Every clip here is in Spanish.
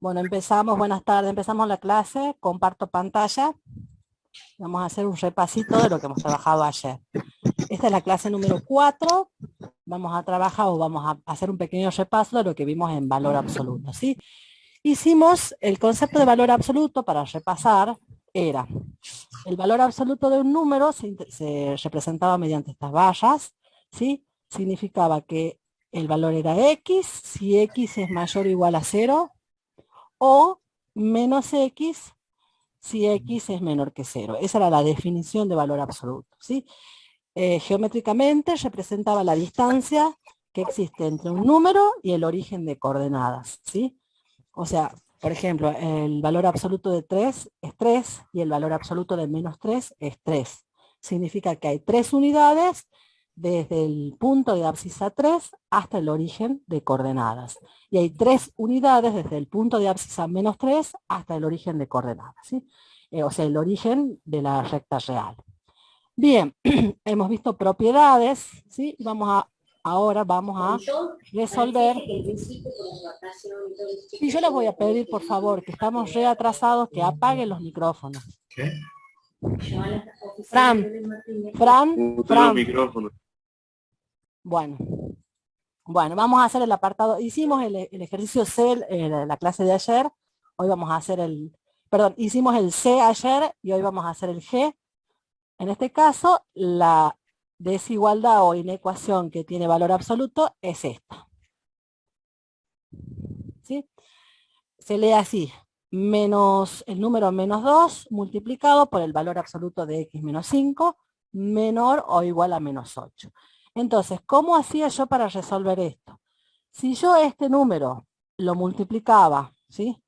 Bueno, empezamos, buenas tardes, empezamos la clase, comparto pantalla. Vamos a hacer un repasito de lo que hemos trabajado ayer. Esta es la clase número 4. Vamos a trabajar o vamos a hacer un pequeño repaso de lo que vimos en valor absoluto, ¿sí? Hicimos el concepto de valor absoluto para repasar, era el valor absoluto de un número se representaba mediante estas barras, ¿sí? Significaba que el valor era X, si X es mayor o igual a 0, o menos X si X es menor que 0. Esa era la definición de valor absoluto, ¿sí? Geométricamente representaba la distancia que existe entre un número y el origen de coordenadas, ¿sí? O sea, por ejemplo, el valor absoluto de 3 es 3 y el valor absoluto de menos 3 es 3. Significa que hay 3 unidades desde el punto de abscisa 3 hasta el origen de coordenadas. Y hay 3 unidades desde el punto de abscisa menos 3 hasta el origen de coordenadas, ¿sí? O sea, el origen de la recta real. Bien, hemos visto propiedades, ¿sí? Ahora vamos a resolver. Y yo les voy a pedir, por favor, que estamos reatrasados, que apaguen los micrófonos. ¿Qué? Fran. Bueno, vamos a hacer el apartado. Hicimos el ejercicio C, la clase de ayer. Hoy vamos a hacer hicimos el C ayer y hoy vamos a hacer el G. En este caso, la desigualdad o inecuación que tiene valor absoluto es esta. ¿Sí? Se lee así, menos el número menos 2 multiplicado por el valor absoluto de x menos 5, menor o igual a menos 8. Entonces, ¿cómo hacía yo para resolver esto? Si yo este número lo multiplicaba, ¿sí?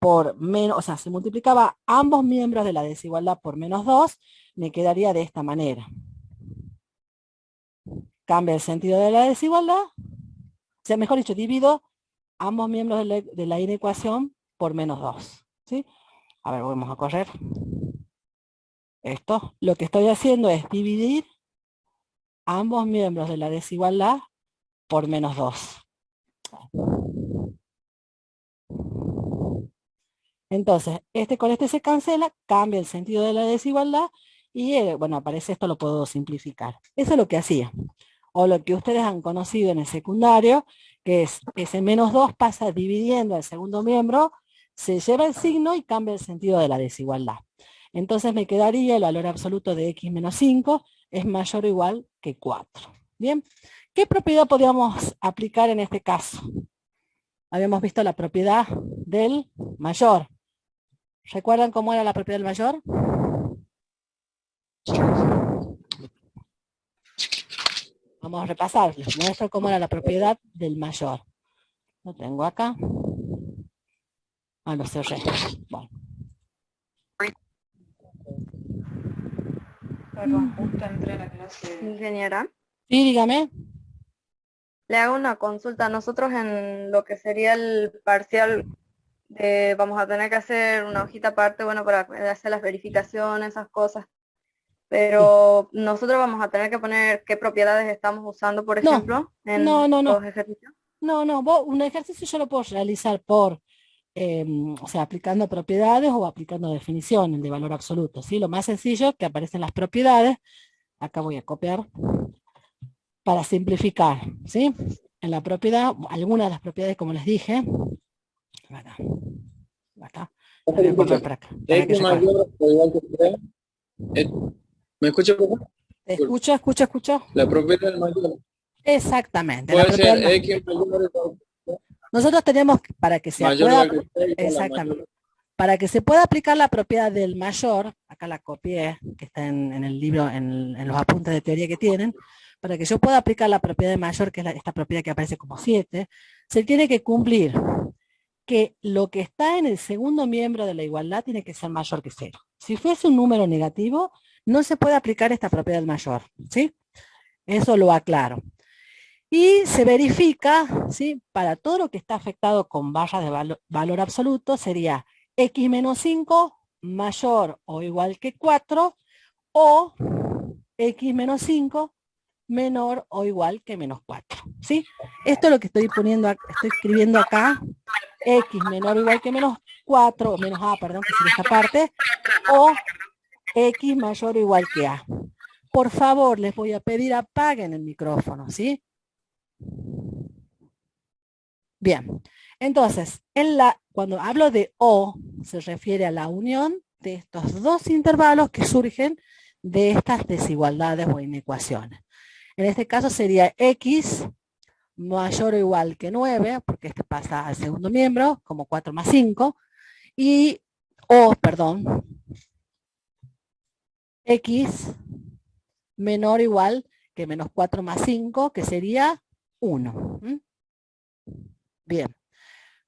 Por menos, o sea, si multiplicaba ambos miembros de la desigualdad por menos 2, me quedaría de esta manera. Cambia el sentido de la desigualdad. O sea, mejor dicho, divido ambos miembros de la inecuación por menos 2. ¿Sí? A ver, vamos a correr. Esto, lo que estoy haciendo es dividir ambos miembros de la desigualdad por menos 2. Entonces, este con este se cancela, cambia el sentido de la desigualdad y, bueno, aparece esto, lo puedo simplificar. Eso es lo que hacía. O lo que ustedes han conocido en el secundario, que es ese menos 2 pasa dividiendo al segundo miembro, se lleva el signo y cambia el sentido de la desigualdad. Entonces me quedaría el valor absoluto de x menos 5 es mayor o igual que 4. Bien, ¿qué propiedad podríamos aplicar en este caso? Habíamos visto la propiedad del mayor. ¿Recuerdan cómo era la propiedad del mayor? Vamos a repasar. Les muestro cómo era la propiedad del mayor. Lo tengo acá. Lo cerré. Bueno. Perdón, justo entré a la clase. Ingeniera. Sí, dígame. Le hago una consulta. Nosotros en lo que sería el parcial, vamos a tener que hacer una hojita aparte, bueno, para hacer las verificaciones, esas cosas. Pero nosotros vamos a tener que poner qué propiedades estamos usando, por ejemplo, en los ejercicios. No, un ejercicio yo lo puedo realizar por, o sea, aplicando propiedades o aplicando definiciones de valor absoluto, ¿sí? Lo más sencillo es que aparecen las propiedades. Acá voy a copiar para simplificar, ¿sí? En la propiedad, algunas de las propiedades, como les dije, acá. Voy a copiar para acá. ¿Me escucha? Escucho. La propiedad del mayor. Exactamente. Puede ser X mayor. Nosotros tenemos, para que se pueda, exactamente, para que se pueda aplicar la propiedad del mayor, acá la copié, que está en el libro, en los apuntes de teoría que tienen, para que yo pueda aplicar la propiedad del mayor, que es esta propiedad que aparece como 7, se tiene que cumplir que lo que está en el segundo miembro de la igualdad tiene que ser mayor que 0. Si fuese un número negativo, no se puede aplicar esta propiedad del mayor, ¿sí? Eso lo aclaro. Y se verifica, ¿sí? Para todo lo que está afectado con barras de valor absoluto, sería x menos 5 mayor o igual que 4, o x menos 5 menor o igual que menos 4. ¿Sí? Esto es lo que estoy poniendo, estoy escribiendo acá. X menor o igual que menos 4, menos A, perdón, que sería esta parte, o X mayor o igual que A. Por favor, les voy a pedir apaguen el micrófono, ¿sí? Bien, entonces, cuando hablo de O, se refiere a la unión de estos dos intervalos que surgen de estas desigualdades o inecuaciones. En este caso sería X mayor o igual que 9, porque este pasa al segundo miembro, como 4 más 5, y X menor o igual que menos 4 más 5, que sería 1. Bien.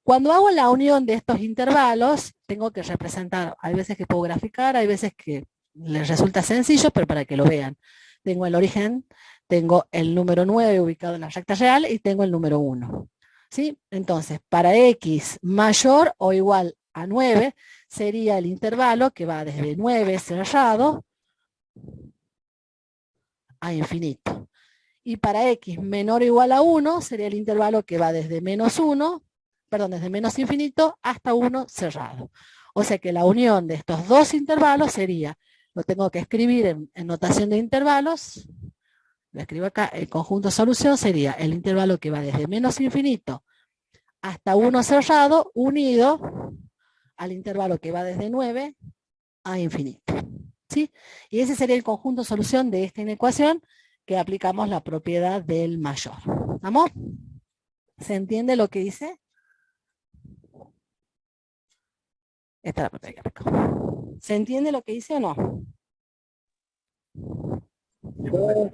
Cuando hago la unión de estos intervalos, tengo que representar, hay veces que puedo graficar, hay veces que les resulta sencillo, pero para que lo vean. Tengo el origen, tengo el número 9 ubicado en la recta real y tengo el número 1. ¿Sí? Entonces, para X mayor o igual a 9, sería el intervalo que va desde 9 cerrado a infinito. Y para X menor o igual a 1, sería el intervalo que va desde desde menos infinito hasta 1 cerrado. O sea que la unión de estos dos intervalos sería, lo tengo que escribir en notación de intervalos, lo escribo acá, el conjunto solución sería el intervalo que va desde menos infinito hasta 1 cerrado, unido al intervalo que va desde 9 a infinito. ¿Sí? Y ese sería el conjunto solución de esta inecuación que aplicamos la propiedad del mayor. ¿Vamos? ¿Se entiende lo que dice? Esta es la propiedad que aplicamos. ¿Se entiende lo que dice o no?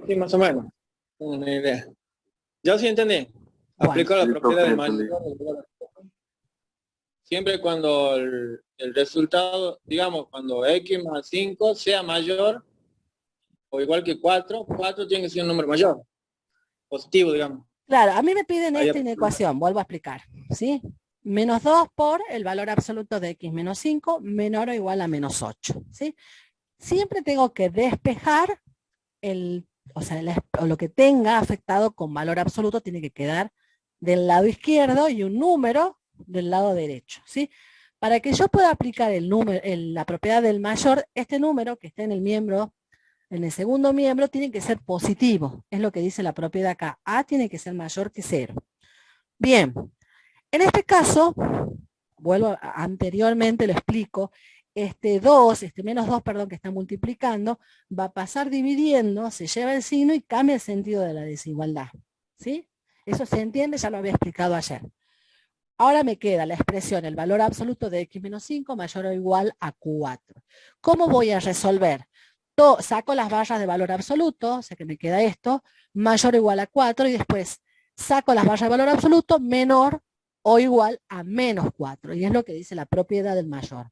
Sí, más o menos. Tengo una idea. Yo sí entendí. Bueno. Aplico la propiedad del mayor. Siempre cuando el resultado, digamos, cuando X más 5 sea mayor o igual que 4, 4 tiene que ser un número mayor. Positivo, digamos. Claro, a mí me piden Ahí esta inecuación, vuelvo a explicar, ¿sí? Menos 2 por el valor absoluto de X menos 5, menor o igual a menos 8, ¿sí? Siempre tengo que despejar lo que tenga afectado con valor absoluto tiene que quedar del lado izquierdo y un número del lado derecho, ¿sí? Para que yo pueda aplicar la propiedad del mayor, este número que esté en el miembro, en el segundo miembro, tiene que ser positivo. Es lo que dice la propiedad acá. A tiene que ser mayor que 0. Bien. En este caso, anteriormente lo explico, este menos 2, perdón, que está multiplicando, va a pasar dividiendo, se lleva el signo y cambia el sentido de la desigualdad. ¿Sí? Eso se entiende, ya lo había explicado ayer. Ahora me queda la expresión, el valor absoluto de X menos 5 mayor o igual a 4. ¿Cómo voy a resolver? Saco las barras de valor absoluto, o sea que me queda esto, mayor o igual a 4, y después saco las barras de valor absoluto menor o igual a menos 4, y es lo que dice la propiedad del mayor.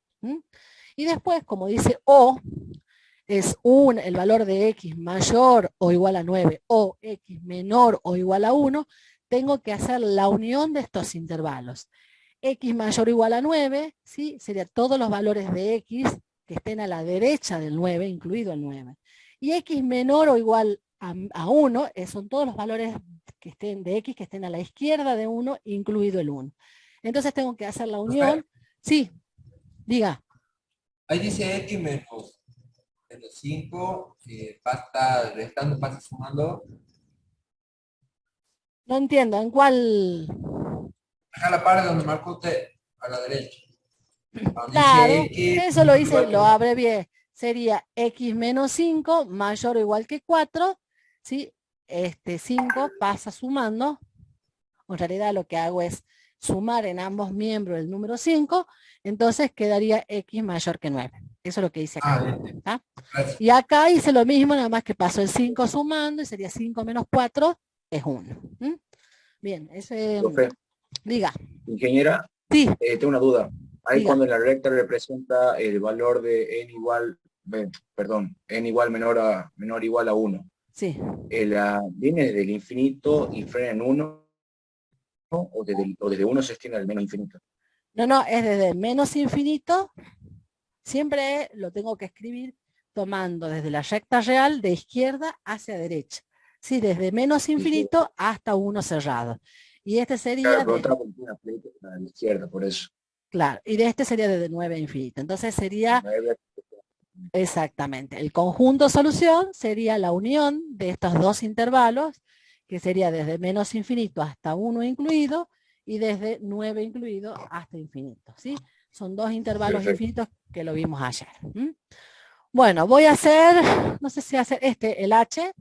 Y después, como dice O, es el valor de X mayor o igual a 9 o X menor o igual a 1, tengo que hacer la unión de estos intervalos. X mayor o igual a 9, ¿sí? Serían todos los valores de X que estén a la derecha del 9, incluido el 9. Y X menor o igual a 1, son todos los valores que estén de X que estén a la izquierda de 1, incluido el 1. Entonces tengo que hacer la unión. Sí, diga. Ahí dice X menos 5, pasa restando, pasa sumando. No entiendo, ¿en cuál? Acá la parte donde marcó usted, a la derecha. Claro, X, eso lo hice, lo abrevié. Sería X menos 5 mayor o igual que 4, ¿sí? 5 pasa sumando. En realidad lo que hago es sumar en ambos miembros el número 5, entonces quedaría X mayor que 9. Eso es lo que hice acá. Y acá hice lo mismo, nada más que pasó el 5 sumando y sería 5 menos 4 es 1. Bien, ese... Diga. Ingeniera, sí. Tengo una duda. Ahí Diga. cuando en la recta representa el valor de n igual menor o igual a 1. Sí. ¿Viene desde el infinito y frena en 1? ¿O desde 1 se extiende al menos infinito? No, es desde menos infinito. Siempre lo tengo que escribir tomando desde la recta real de izquierda hacia derecha. Sí, desde menos infinito hasta 1 cerrado. Y este sería, Claro, pero otra porque una flecha a la izquierda, por eso. claro, y de este sería desde 9 a infinito. Entonces sería 9. exactamente, el conjunto solución sería la unión de estos dos intervalos, que sería desde menos infinito hasta 1 incluido, y desde 9 incluido hasta infinito, ¿sí? Son dos intervalos Perfecto. infinitos que lo vimos ayer. Bueno, voy a hacer, no sé si hacer el H.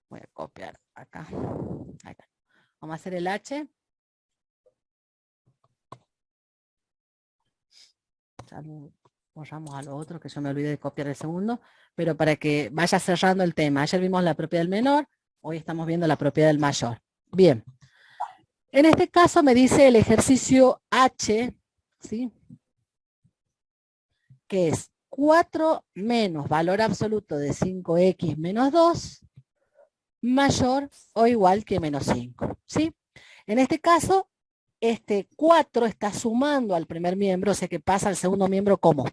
Voy a copiar acá. Acá. Vamos a hacer el H. Ya lo borramos a lo otro, que yo me olvidé de copiar el segundo, pero para que vaya cerrando el tema. Ayer vimos la propiedad del menor, hoy estamos viendo la propiedad del mayor. Bien. En este caso me dice el ejercicio H, ¿sí? Que es 4 menos valor absoluto de 5x menos 2 mayor o igual que menos 5, ¿sí? En este caso, este 4 está sumando al primer miembro, o sea que pasa al segundo miembro como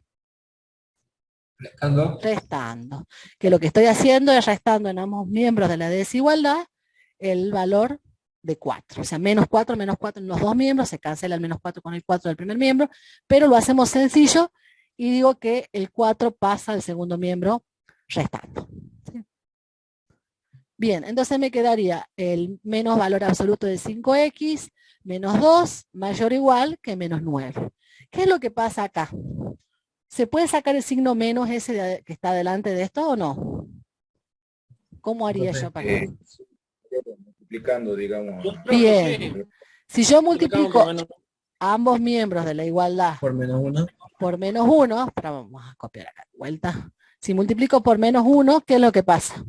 restando. Que lo que estoy haciendo es restando en ambos miembros de la desigualdad el valor de 4. O sea, menos 4 en los dos miembros, se cancela el menos 4 con el 4 del primer miembro, pero lo hacemos sencillo y digo que el 4 pasa al segundo miembro restando. ¿Sí? Bien, entonces me quedaría el menos valor absoluto de 5x menos 2 mayor o igual que menos 9. ¿Qué es lo que pasa acá? ¿Se puede sacar el signo menos ese que está delante de esto o no? ¿Cómo haría yo para acá? Multiplicando, digamos. Bien. Si yo multiplico Menos, ambos miembros de la igualdad por menos 1. por menos 1, pero vamos a copiar acá de vuelta. Si multiplico por menos 1, ¿qué es lo que pasa?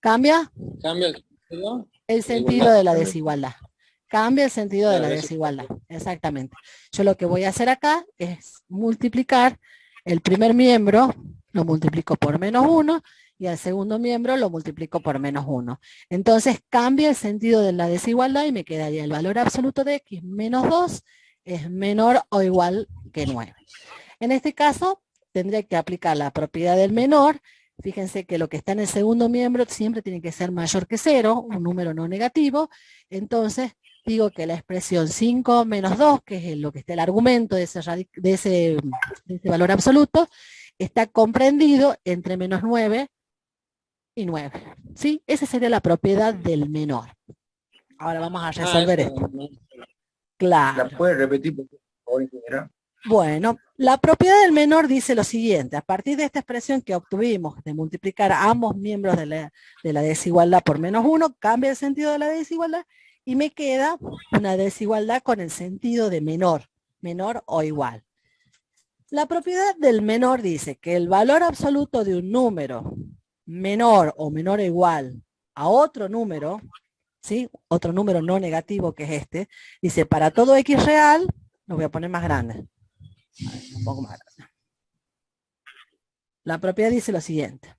¿Cambia? Cambia el sentido. El sentido de la desigualdad. Cambia el sentido de la desigualdad. Exactamente. Yo lo que voy a hacer acá es multiplicar el primer miembro, lo multiplico por menos 1, y al segundo miembro lo multiplico por menos 1. Entonces cambia el sentido de la desigualdad y me quedaría el valor absoluto de x menos 2 es menor o igual que 9. En este caso tendría que aplicar la propiedad del menor. Fíjense que lo que está en el segundo miembro siempre tiene que ser mayor que 0, un número no negativo. Entonces digo que la expresión 5 menos 2, que es lo que está el argumento de ese valor absoluto, está comprendido entre menos 9 y 9. ¿Sí? Esa sería la propiedad del menor. Ahora vamos a resolver esto. Claro. ¿La puede repetir, por favor, ingeniera? Bueno, la propiedad del menor dice lo siguiente: a partir de esta expresión que obtuvimos de multiplicar a ambos miembros de la desigualdad por menos 1, cambia el sentido de la desigualdad y me queda una desigualdad con el sentido de menor o igual. La propiedad del menor dice que el valor absoluto de un número menor o menor o igual a otro número, ¿sí? Otro número no negativo que es este, dice para todo x real, lo voy a poner más grande. Un poco más grande. La propiedad dice lo siguiente.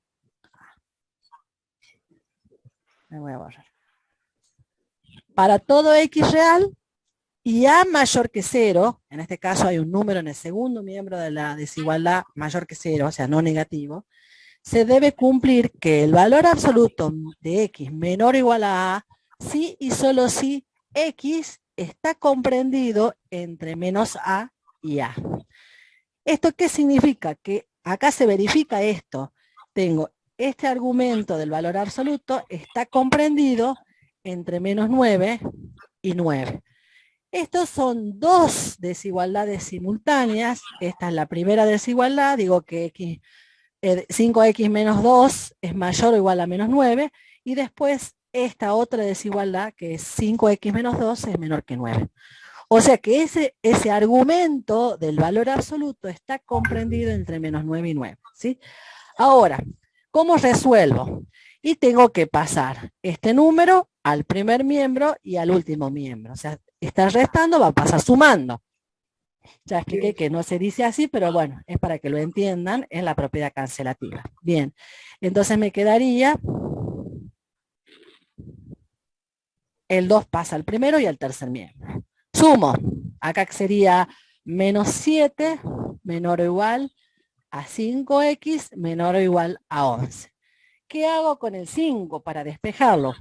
Me voy a borrar. Para todo x real y a mayor que 0, en este caso hay un número en el segundo miembro de la desigualdad mayor que 0, o sea, no negativo, se debe cumplir que el valor absoluto de x menor o igual a si y solo si x está comprendido entre menos a y a. ¿Esto qué significa? Que acá se verifica esto. Tengo este argumento del valor absoluto, está comprendido entre menos 9 y 9. Estos son dos desigualdades simultáneas. Esta es la primera desigualdad, digo que 5x menos 2 es mayor o igual a menos 9, y después esta otra desigualdad que es 5x menos 2 es menor que 9. O sea que ese argumento del valor absoluto está comprendido entre menos 9 y 9. ¿Sí? Ahora, ¿cómo resuelvo? Y tengo que pasar este número al primer miembro y al último miembro. O sea, está restando, va a pasar sumando. Ya expliqué que no se dice así, pero bueno, es para que lo entiendan, es la propiedad cancelativa. Bien, entonces me quedaría el 2 pasa al primero y al tercer miembro. Sumo, acá sería menos 7 menor o igual a 5x menor o igual a 11. ¿Qué hago con el 5 para despejarlo?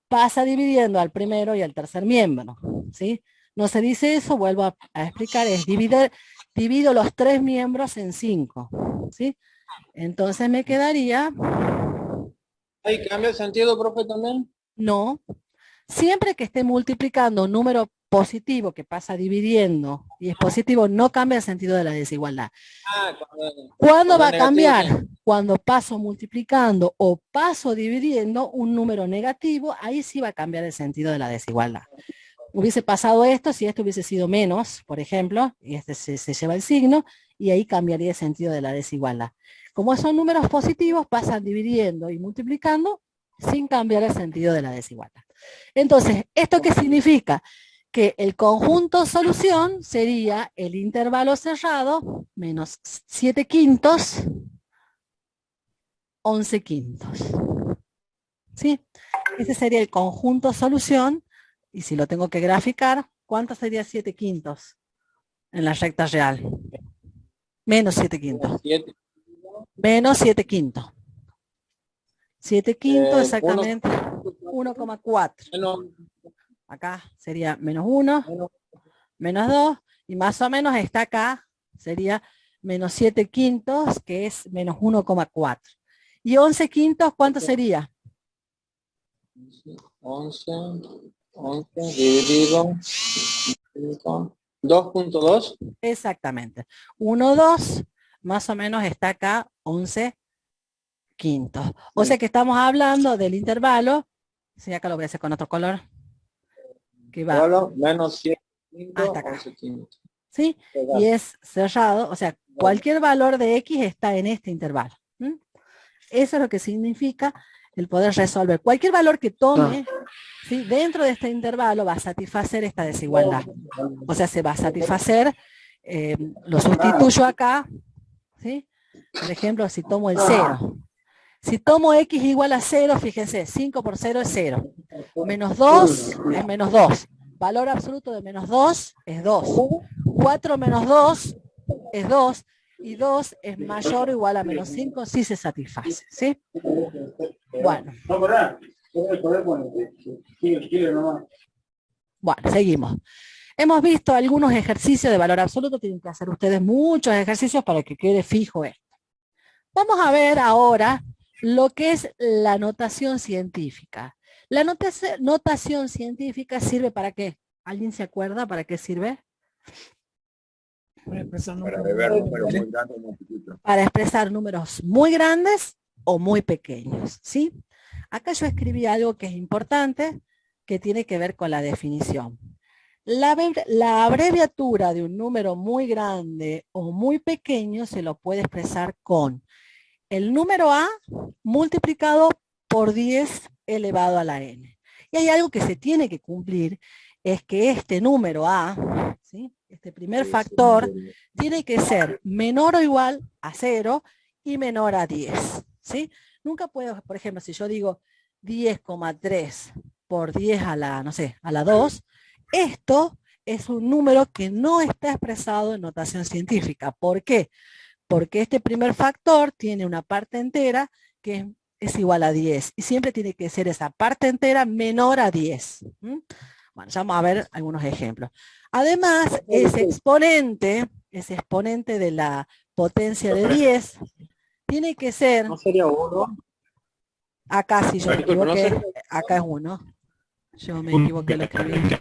Pasa dividiendo al primero y al tercer miembro, ¿sí? No se dice eso, vuelvo a explicar, es divido los 3 miembros en 5, ¿sí? Entonces me quedaría... ¿Ahí cambia el sentido, profe, también? No. Siempre que esté multiplicando un número positivo que pasa dividiendo y es positivo, no cambia el sentido de la desigualdad. Ah, ¿Cuándo va a negativo cambiar? tiene. Cuando paso multiplicando o paso dividiendo un número negativo, ahí sí va a cambiar el sentido de la desigualdad. Hubiese pasado esto si esto hubiese sido menos, por ejemplo, y este se lleva el signo, y ahí cambiaría el sentido de la desigualdad. Como son números positivos, pasan dividiendo y multiplicando sin cambiar el sentido de la desigualdad. Entonces, ¿esto qué significa? Que el conjunto solución sería el intervalo cerrado menos 7 quintos, 11 quintos. ¿Sí? Ese sería el conjunto solución. Y si lo tengo que graficar, ¿cuánto sería 7 quintos en la recta real? Menos 7 quintos. 7. Menos 7 quintos. 7 quintos 1, exactamente 1,4. menos, Acá sería menos 1, menos, menos 2, y más o menos está acá, sería menos 7 quintos, que es menos 1,4. ¿Y 11 quintos cuánto sería? 11 dividido 2.2. Exactamente. 1, 2, más o menos está acá 11 quintos. O sea que estamos hablando del intervalo, sí, acá lo voy a hacer con otro color, que va Solo menos 7 hasta acá. 11 quintos. ¿Sí? Y es cerrado, o sea, cualquier valor de X está en este intervalo. ¿Mm? Eso es lo que significa el poder resolver. Cualquier valor que tome, ¿sí? Dentro de este intervalo va a satisfacer esta desigualdad. O sea, se va a satisfacer, lo sustituyo acá, ¿sí? Por ejemplo, si tomo el 0. Si tomo X igual a 0, fíjense, 5 por 0 es 0. Menos 2 es menos 2. Valor absoluto de menos 2 es 2. 4 menos 2 es 2. Y 2 es mayor o igual a menos 5 si se satisface. ¿Sí? Bueno. Bueno, seguimos. Hemos visto algunos ejercicios de valor absoluto. Tienen que hacer ustedes muchos ejercicios para que quede fijo esto. Vamos a ver ahora lo que es la notación científica. La notación científica sirve ¿para qué? ¿Alguien se acuerda para qué sirve? Para ver números muy grandes o muy pequeños. Para expresar números muy grandes o muy pequeños, ¿sí? Acá yo escribí algo que es importante, que tiene que ver con la definición. La abreviatura de un número muy grande o muy pequeño se lo puede expresar con el número a multiplicado por 10 elevado a la n. Y hay algo que se tiene que cumplir, es que este número a, ¿sí? Este primer factor, tiene que ser menor o igual a 0 y menor a 10. ¿Sí? Nunca puedo, por ejemplo, si yo digo 10,3 por 10 a la, no sé, a la 2, esto es un número que no está expresado en notación científica. ¿Por qué? Porque este primer factor tiene una parte entera que es igual a 10 y siempre tiene que ser esa parte entera menor a 10. Bueno, ya vamos a ver algunos ejemplos. Además, ese exponente de la potencia de 10 tiene que ser... ¿No sería 1? Acá sí yo me equivoqué, acá es 1. Yo me equivoqué, lo escribí.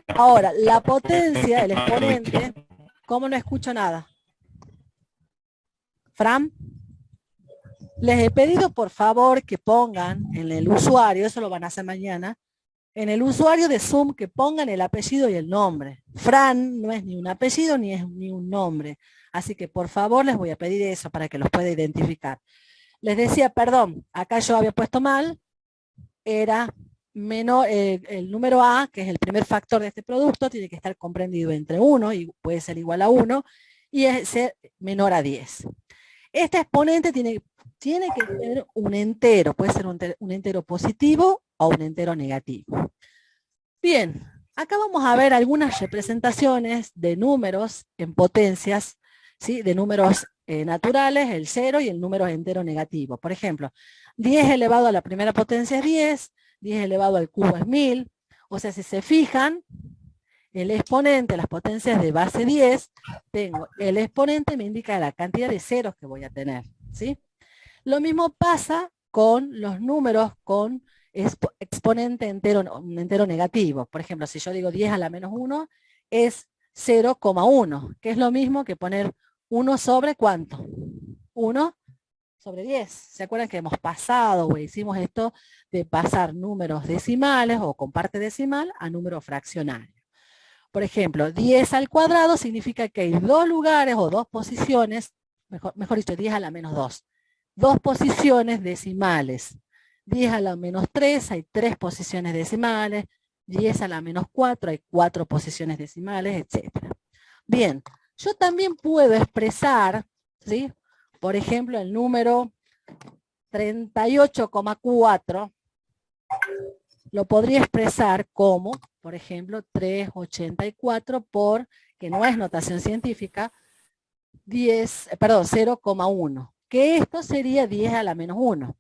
Ahora, la potencia, el exponente, ¿cómo no escucho nada? Fran, les he pedido por favor que pongan en el usuario, eso lo van a hacer mañana, en el usuario de Zoom que pongan el apellido y el nombre. Fran no es ni un apellido ni es ni un nombre, así que por favor les voy a pedir eso para que los pueda identificar. Les decía, perdón, acá yo había puesto mal, era menor, el número A, que es el primer factor de este producto, tiene que estar comprendido entre 1 y puede ser igual a 1 y es ser menor a 10. Este exponente tiene que tener un entero, puede ser un entero positivo o un entero negativo. Bien, acá vamos a ver algunas representaciones de números en potencias ¿sí? De números naturales, el 0 y el número entero negativo. Por ejemplo, 10 elevado a la primera potencia es 10, 10 elevado al cubo es 1000. O sea, si se fijan, el exponente, las potencias de base 10, tengo el exponente me indica la cantidad de ceros que voy a tener, ¿sí? Lo mismo pasa con los números con exponente entero negativo. Por ejemplo, si yo digo 10 a la menos 1, es 0,1, que es lo mismo que poner 1 sobre ¿cuánto? 1 sobre 10. ¿Se acuerdan que hemos pasado o hicimos esto de pasar números decimales o con parte decimal a números fraccionarios? Por ejemplo, 10 al cuadrado significa que hay dos lugares o dos posiciones, mejor dicho, 10 a la menos 2. Dos posiciones decimales. 10 a la menos 3 hay 3 posiciones decimales. 10 a la menos 4 hay 4 posiciones decimales, etc. Bien, yo también puedo expresar, ¿sí? Por ejemplo, el número 38,4 lo podría expresar como, por ejemplo, 384 por, que no es notación científica, 0,1, que esto sería 10 a la menos 1.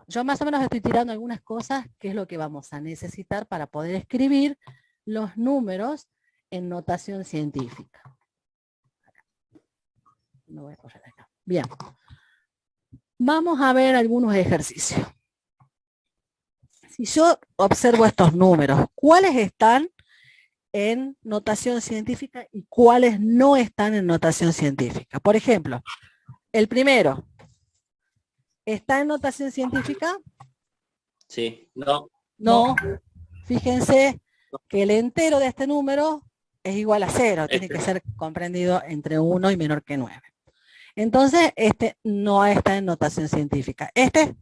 Yo más o menos estoy tirando algunas cosas que es lo que vamos a necesitar para poder escribir los números en notación científica. Me voy a correr acá. Bien. Vamos a ver algunos ejercicios. Si yo observo estos números, ¿cuáles están en notación científica y cuáles no están en notación científica? Por ejemplo, el primero, ¿está en notación científica? Sí. No. No. Fíjense que el entero de este número es igual a 0. Tiene que ser comprendido entre 1 y menor que 9. Entonces, este no está en notación científica. ¿Este?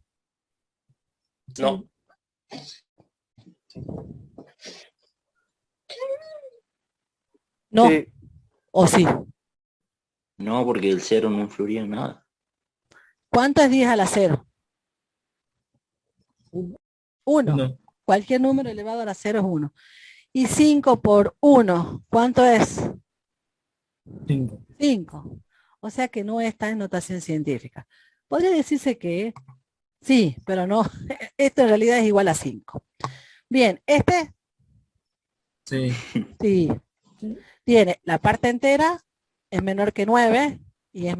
No. No. Sí. ¿O sí? No, porque el 0 no influiría en nada. ¿Cuánto es 10 a la 0? 1. No. Cualquier número elevado a la 0 es 1. Y 5 por 1, ¿cuánto es? 5. 5. O sea que no está en notación científica. Podría decirse que sí, pero no. Esto en realidad es igual a 5. Bien, este Sí. sí. Tiene la parte entera, es menor que 9 es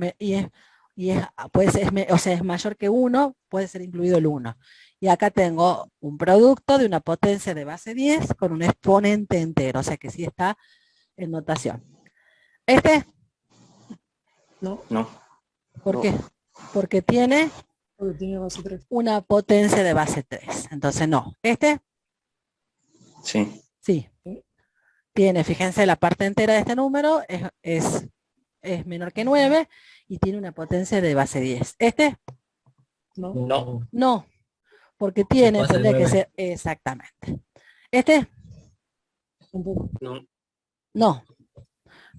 mayor que 1, puede ser incluido el 1. Y acá tengo un producto de una potencia de base 10 con un exponente entero, o sea que sí está en notación. ¿Este? No. No. ¿Por No. qué? Porque tiene Porque tiene base 3. una potencia de base 3. Entonces no. ¿Este? Sí. Sí. Tiene, fíjense, la parte entera de este número es menor que 9 y tiene una potencia de base 10. ¿Este? No. No. No. Porque tiene, pasa de tendría que 9. ser exactamente. ¿Este? No. No.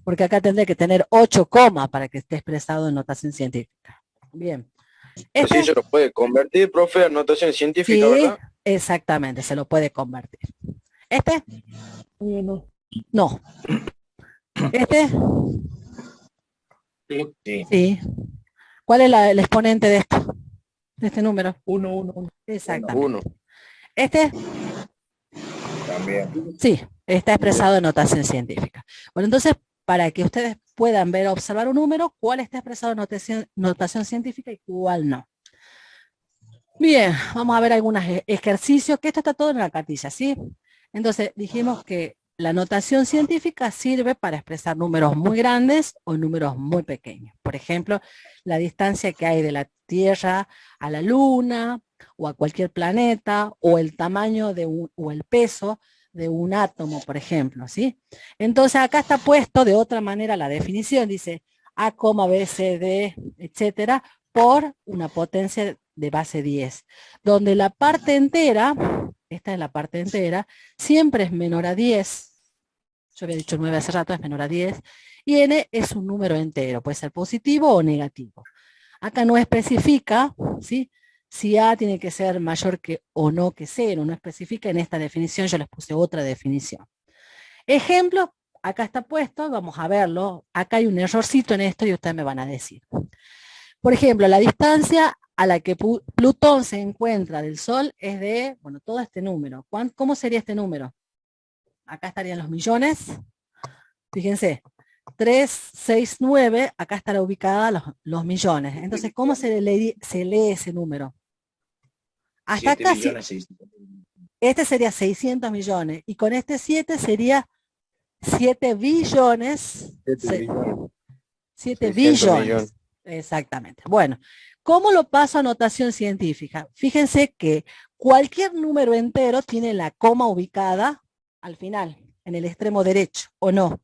Porque acá tendría que tener 8 comas para que esté expresado en notación científica. Bien. Sí, se lo puede convertir, profe, a notación científica, Sí, ¿verdad? exactamente, se lo puede convertir. ¿Este? No. No. ¿Este? Sí. Sí. ¿Cuál es el exponente de esto? De este número. 1, 1, 1. Exactamente. 1. ¿Este? También. Sí, está expresado en notación científica. Bueno, entonces, para que ustedes puedan ver, observar un número, cuál está expresado en notación científica y cuál no. Bien, vamos a ver algunos ejercicios, que esto está todo en la cartilla, ¿sí? Entonces, dijimos que la notación científica sirve para expresar números muy grandes o números muy pequeños. Por ejemplo, la distancia que hay de la Tierra a la Luna o a cualquier planeta, o el tamaño o el peso de un átomo, por ejemplo, ¿sí? Entonces, acá está puesto de otra manera la definición, dice A, B, C, D, etcétera, por una potencia de base 10, donde la parte entera, esta es la parte entera, siempre es menor a 10. Yo había dicho 9 hace rato, es menor a 10. Y n es un número entero, puede ser positivo o negativo. Acá no especifica, ¿sí?, si A tiene que ser mayor que o no que 0, no especifica en esta definición, yo les puse otra definición. Ejemplo, acá está puesto, vamos a verlo. Acá hay un errorcito en esto y ustedes me van a decir. Por ejemplo, la distancia a la que Plutón se encuentra del Sol es de, bueno, todo este número. ¿Cómo sería este número? Acá estarían los millones. Fíjense, 369, acá estará ubicada los millones. Entonces, ¿cómo se lee ese número? Hasta 7 acá, millones 600. este sería 600 millones. Y con este 7 sería 7 billones. 7 billones. Millones. Exactamente. Bueno, ¿cómo lo paso a notación científica? Fíjense que cualquier número entero tiene la coma ubicada al final, en el extremo derecho, ¿o no?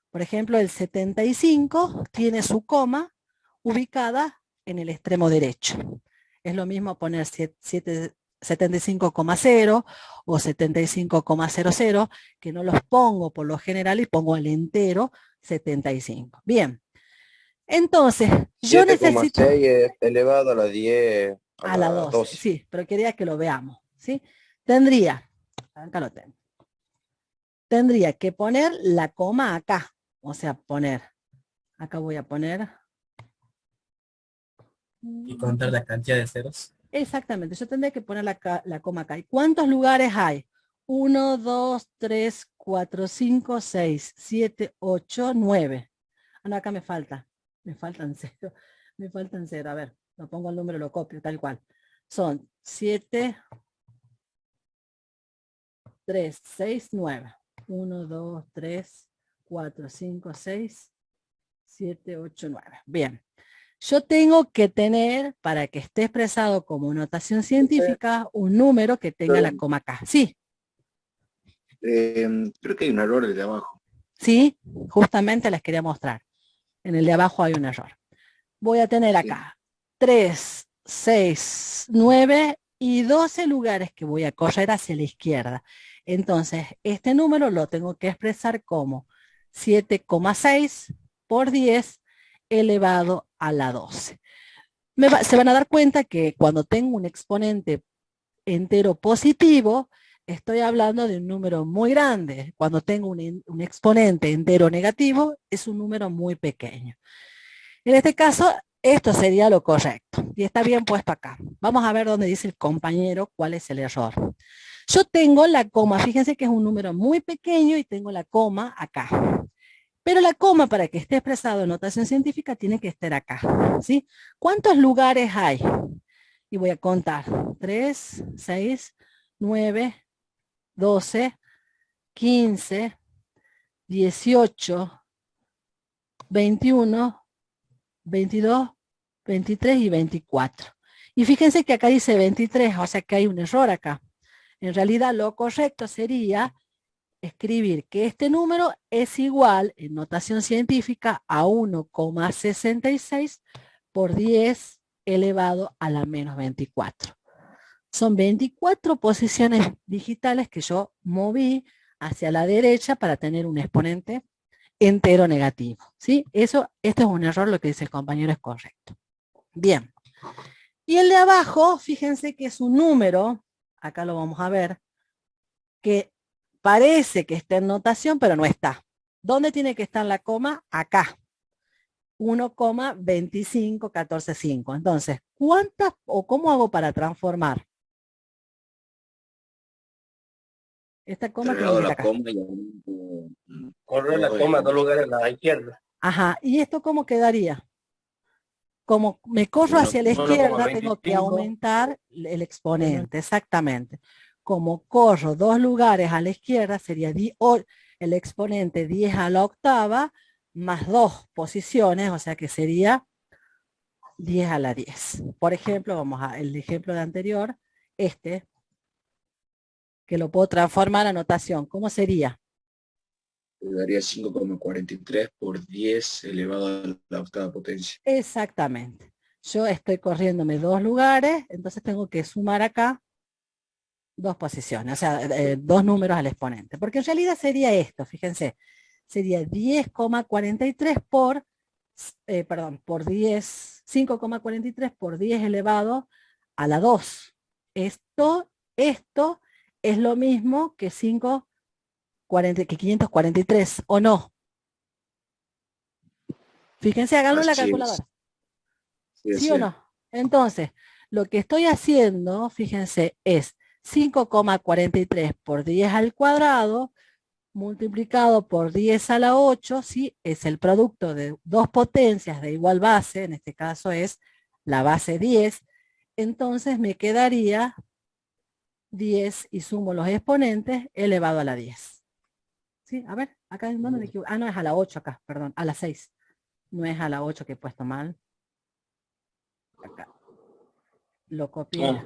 Por ejemplo, el 75 tiene su coma ubicada en el extremo derecho. Es lo mismo poner 75,0 o 75,00, que no los pongo por lo general y pongo el entero 75. Bien. Entonces, yo necesito... 7,6 elevado a la 10 a la 12. Sí, pero quería que lo veamos, ¿sí? Tendría, acá lo tengo. Tendría que poner la coma acá. O sea, poner, acá voy a poner. Y contar la cantidad de ceros. Exactamente, yo tendría que poner la coma acá. ¿Y cuántos lugares hay? 1, 2, 3, 4, 5, 6, 7, 8, 9. Ah, no, acá me faltan 0. Me faltan 0. A ver, lo pongo el número, lo copio, tal cual. Son 7, 3, 6, 9. 1, 2, 3, 4, 5, 6, 7, 8, 9. Bien. Yo tengo que tener, para que esté expresado como notación científica, un número que tenga la coma acá. Sí. Creo que hay un error de abajo. Sí, justamente les quería mostrar. En el de abajo hay un error. Voy a tener acá 3, 6, 9 y 12 lugares que voy a correr hacia la izquierda. Entonces, este número lo tengo que expresar como 7,6 por 10 elevado a la 12. Se van a dar cuenta que cuando tengo un exponente entero positivo, estoy hablando de un número muy grande. Cuando tengo un exponente entero negativo, es un número muy pequeño. En este caso, esto sería lo correcto. Y está bien puesto acá. Vamos a ver dónde dice el compañero cuál es el error. Yo tengo la coma, fíjense que es un número muy pequeño y tengo la coma acá. Pero la coma, para que esté expresado en notación científica, tiene que estar acá, ¿sí? ¿Cuántos lugares hay? Y voy a contar. 3, 6, 9, 12, 15, 18, 21, 22, 23 y 24. Y fíjense que acá dice 23, o sea que hay un error acá. En realidad lo correcto sería escribir que este número es igual en notación científica a 1,66 por 10 elevado a la menos 24. Son 24 posiciones digitales que yo moví hacia la derecha para tener un exponente entero negativo, ¿sí? Esto es un error, lo que dice el compañero es correcto. Bien. Y el de abajo, fíjense que es un número, acá lo vamos a ver, que parece que está en notación, pero no está. ¿Dónde tiene que estar la coma? Acá. 1,25145. Entonces, ¿cuántas o cómo hago para transformar? Esta coma tiene que ir acá. Correr la coma 2 lugares a la izquierda. Ajá, ¿y esto cómo quedaría? Como me corro hacia la izquierda, tengo que aumentar el exponente, exactamente. Como corro 2 lugares a la izquierda, sería el exponente 10 a la octava, más 2 posiciones, o sea que sería 10 a la 10. Por ejemplo, vamos a el ejemplo de anterior, que lo puedo transformar a notación. ¿Cómo sería? Daría 5,43 por 10 elevado a la octava potencia. Exactamente. Yo estoy corriéndome 2 lugares, entonces tengo que sumar acá 2 posiciones, o sea, 2 números al exponente. Porque en realidad sería esto, fíjense, sería 10,43 por 10, 5,43 por 10 elevado a la 2. Esto es lo mismo que 5 543, ¿o no? Fíjense, háganlo en la Así es. calculadora. Sí, ¿Sí así o es. no? Entonces, lo que estoy haciendo, fíjense, es 5,43 por 10 al cuadrado multiplicado por 10 a la 8, ¿sí? Es el producto de dos potencias de igual base, en este caso es la base 10, entonces me quedaría 10 y sumo los exponentes elevado a la 10. ¿Sí? A ver, acá en dónde me equivoco. Ah, no, es a la 8 acá, perdón, a la 6. No es a la 8 que he puesto mal. Acá. Lo copié.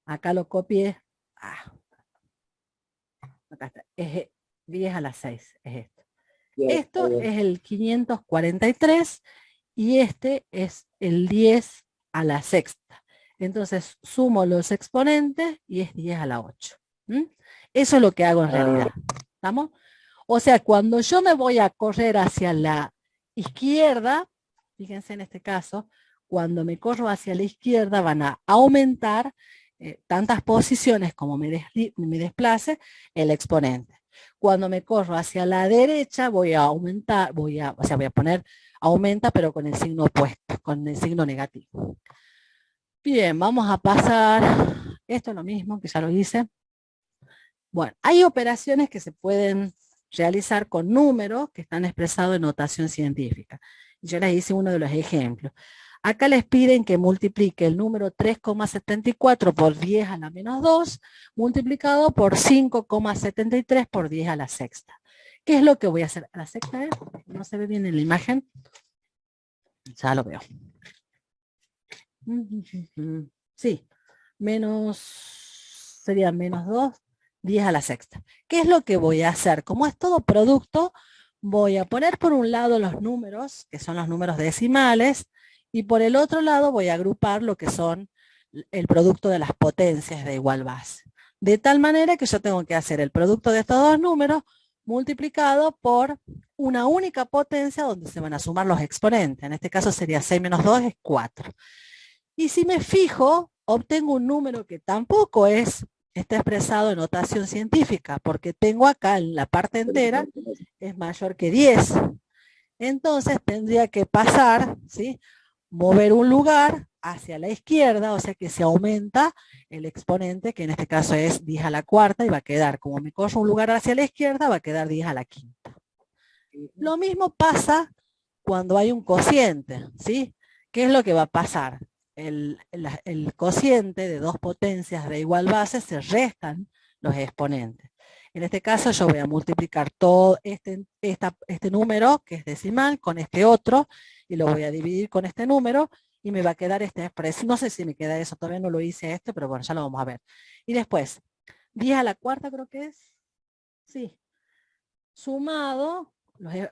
Acá lo copié. Ah, acá está. Es 10 a la 6, es esto. Esto es el 543 y este es el 10 a la sexta. Entonces sumo los exponentes y es 10 a la 8. ¿Mm? Eso es lo que hago en realidad. ¿Estamos? O sea, cuando yo me voy a correr hacia la izquierda, fíjense en este caso, cuando me corro hacia la izquierda van a aumentar tantas posiciones como me desplace el exponente. Cuando me corro hacia la derecha voy a aumentar, voy a poner aumenta pero con el signo opuesto, con el signo negativo. Bien, vamos a pasar, esto es lo mismo que ya lo hice. Bueno, hay operaciones que se pueden realizar con números que están expresados en notación científica. Yo les hice uno de los ejemplos. Acá les piden que multiplique el número 3,74 por 10 a la menos 2 multiplicado por 5,73 por 10 a la sexta. ¿Qué es lo que voy a hacer? ¿A la sexta es? ¿No se ve bien en la imagen? Ya lo veo. Sí, sería menos 2, 10 a la sexta. ¿Qué es lo que voy a hacer? Como es todo producto, voy a poner por un lado los números, que son los números decimales, y por el otro lado voy a agrupar lo que son el producto de las potencias de igual base. De tal manera que yo tengo que hacer el producto de estos dos números multiplicado por una única potencia donde se van a sumar los exponentes. En este caso sería 6 menos 2 es 4. Y si me fijo, obtengo un número que tampoco está expresado en notación científica, porque tengo acá en la parte entera, es mayor que 10. Entonces tendría que pasar, ¿sí? Mover un lugar hacia la izquierda, o sea que se aumenta el exponente, que en este caso es 10 a la cuarta, y va a quedar, como me corro un lugar hacia la izquierda, va a quedar 10 a la quinta. Lo mismo pasa cuando hay un cociente, ¿sí? ¿Qué es lo que va a pasar? El cociente de dos potencias de igual base se restan los exponentes. En este caso yo voy a multiplicar todo este número, que es decimal, con este otro, y lo voy a dividir con este número, y me va a quedar esta expresión. No sé si me queda eso, todavía no lo hice pero bueno, ya lo vamos a ver. Y después, 10 a la cuarta creo que es. Sí. Sumado,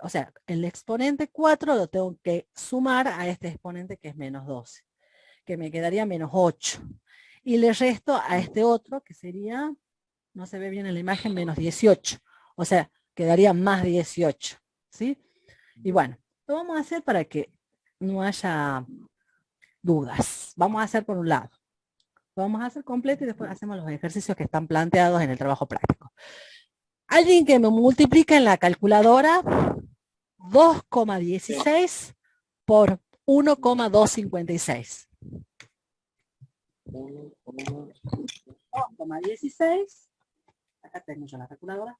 o sea, el exponente 4 lo tengo que sumar a este exponente que es menos 12, que me quedaría menos 8. Y le resto a este otro, que sería, no se ve bien en la imagen, menos 18. O sea, quedaría más 18. ¿Sí? Y bueno, lo vamos a hacer para que no haya dudas. Vamos a hacer por un lado. Lo vamos a hacer completo y después hacemos los ejercicios que están planteados en el trabajo práctico. Alguien que me multiplica en la calculadora 2,16 por 1,256. 2,16, acá tengo yo la calculadora,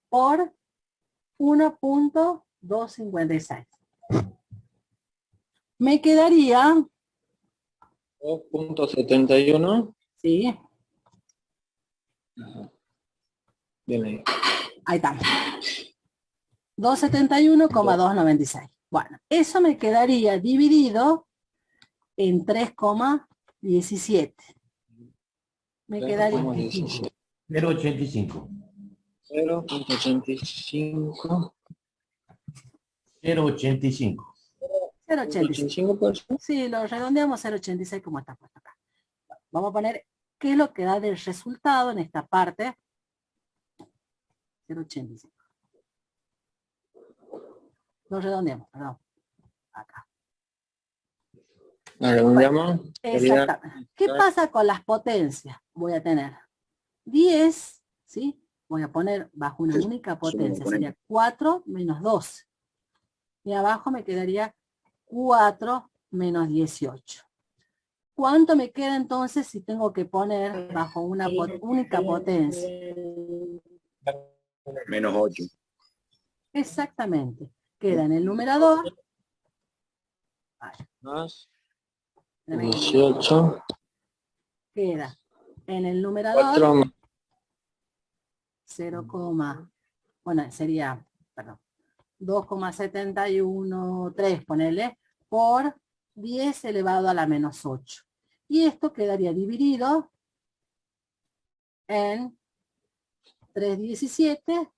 por 1,256. Me quedaría 2,71. Sí. Bien ahí. Ahí estamos. 271,296. Bueno, eso me quedaría dividido en 3,17. Me quedaría 0,85. 0,85. 0,85. 0,85. Puede ser. Sí, lo redondeamos 0,86 como está puesto acá. Vamos a poner qué es lo que da del resultado en esta parte. 0,85. Lo redondeamos, perdón. Acá. Lo redondeamos. Exactamente. ¿Qué pasa con las potencias? Voy a tener 10, ¿sí? voy a poner bajo una única potencia, sería 4 menos 12. Y abajo me quedaría 4 menos 18. ¿Cuánto me queda entonces si tengo que poner bajo una única potencia? Menos 8. Exactamente. Queda en el numerador. Más 18. Queda en el numerador 4 0, bueno, sería, perdón, 2,713, ponele, por 10 elevado a la menos 8. Y esto quedaría dividido en 317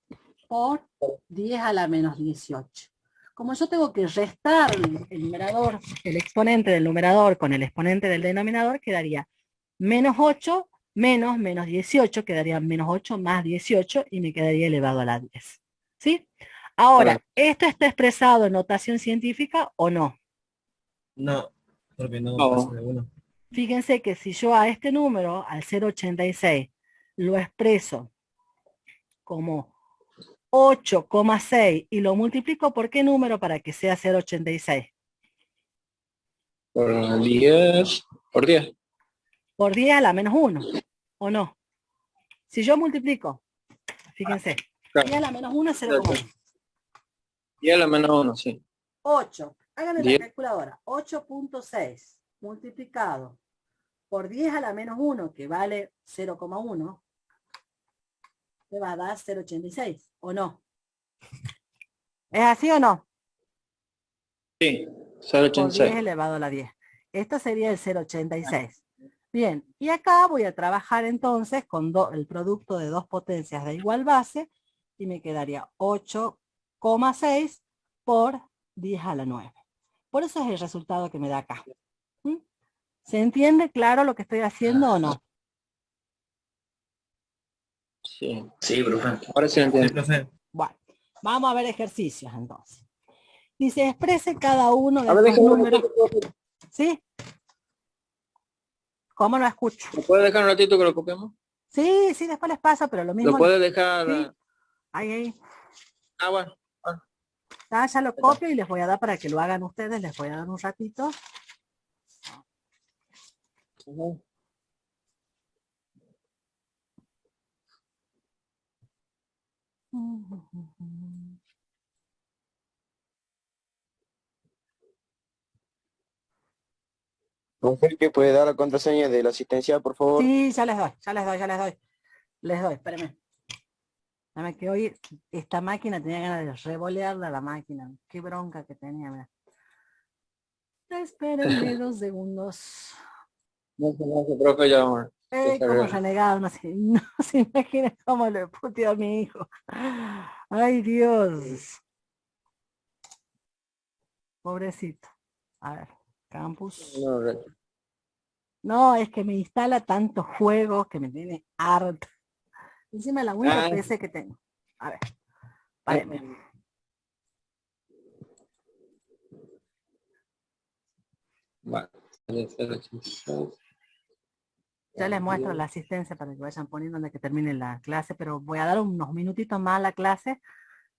por 10 a la menos 18. Como yo tengo que restar el numerador, el exponente del numerador con el exponente del denominador, quedaría menos 8 menos 18, quedaría menos 8 más 18 y me quedaría elevado a la 10. ¿Sí? Ahora, ¿esto está expresado en notación científica o no? No, porque no No. pasa de 1. Fíjense que si yo a este número, al 0,86, lo expreso como 8,6 y lo multiplico por qué número para que sea 0,86. por 10. Por 10. Por 10 a la menos 1, ¿o no? Si yo multiplico, fíjense, Claro. 10 a la menos 1 es 0,1. 10 a la menos 1, sí. 8, háganme 10. la calculadora, 8.6 multiplicado por 10 a la menos 1, que vale 0,1, me va a dar 0,86, ¿o no? ¿Es así o no? Sí, Por 10 0,86. elevado a la 10. Esto sería el 0,86. Bien, y acá voy a trabajar entonces con el producto de dos potencias de igual base, y me quedaría 8,6 por 10 a la 9. Por eso es el resultado que me da acá. ¿Mm? ¿Se entiende claro lo que estoy haciendo o no? Sí. Sí, profe. Ahora sí lo Sí, entiendo. profe. Bueno, vamos a ver ejercicios entonces. Dice, exprese cada uno de A ver, estos déjame un números. ratito, profe. ¿Sí? ¿Cómo lo escucho? ¿Me puede dejar un ratito que lo copiamos? Sí, sí, después les paso, pero lo mismo. ¿Lo puede dejar? Sí. Ahí. Ah, bueno. Ya lo copio y les voy a dar para que lo hagan ustedes, les voy a dar un ratito. Ujú. Profe, ¿que puede dar la contraseña de la asistencia, por favor? Sí, ya les doy. Les doy, espérenme. Dame que hoy esta máquina tenía ganas de revolearla la máquina. Qué bronca que tenía, mira. Espérenme 2 segundos. No, profe, ya vamos. Como renegado, no se imagina cómo le puteó a mi hijo. Ay, Dios. Pobrecito. A ver, campus. No, es que me instala tantos juegos que me tiene harto. Encima la única PC que tengo. A ver, párenme. Vale. Ya les muestro la asistencia para que vayan poniendo donde que termine la clase, pero voy a dar unos minutitos más a la clase,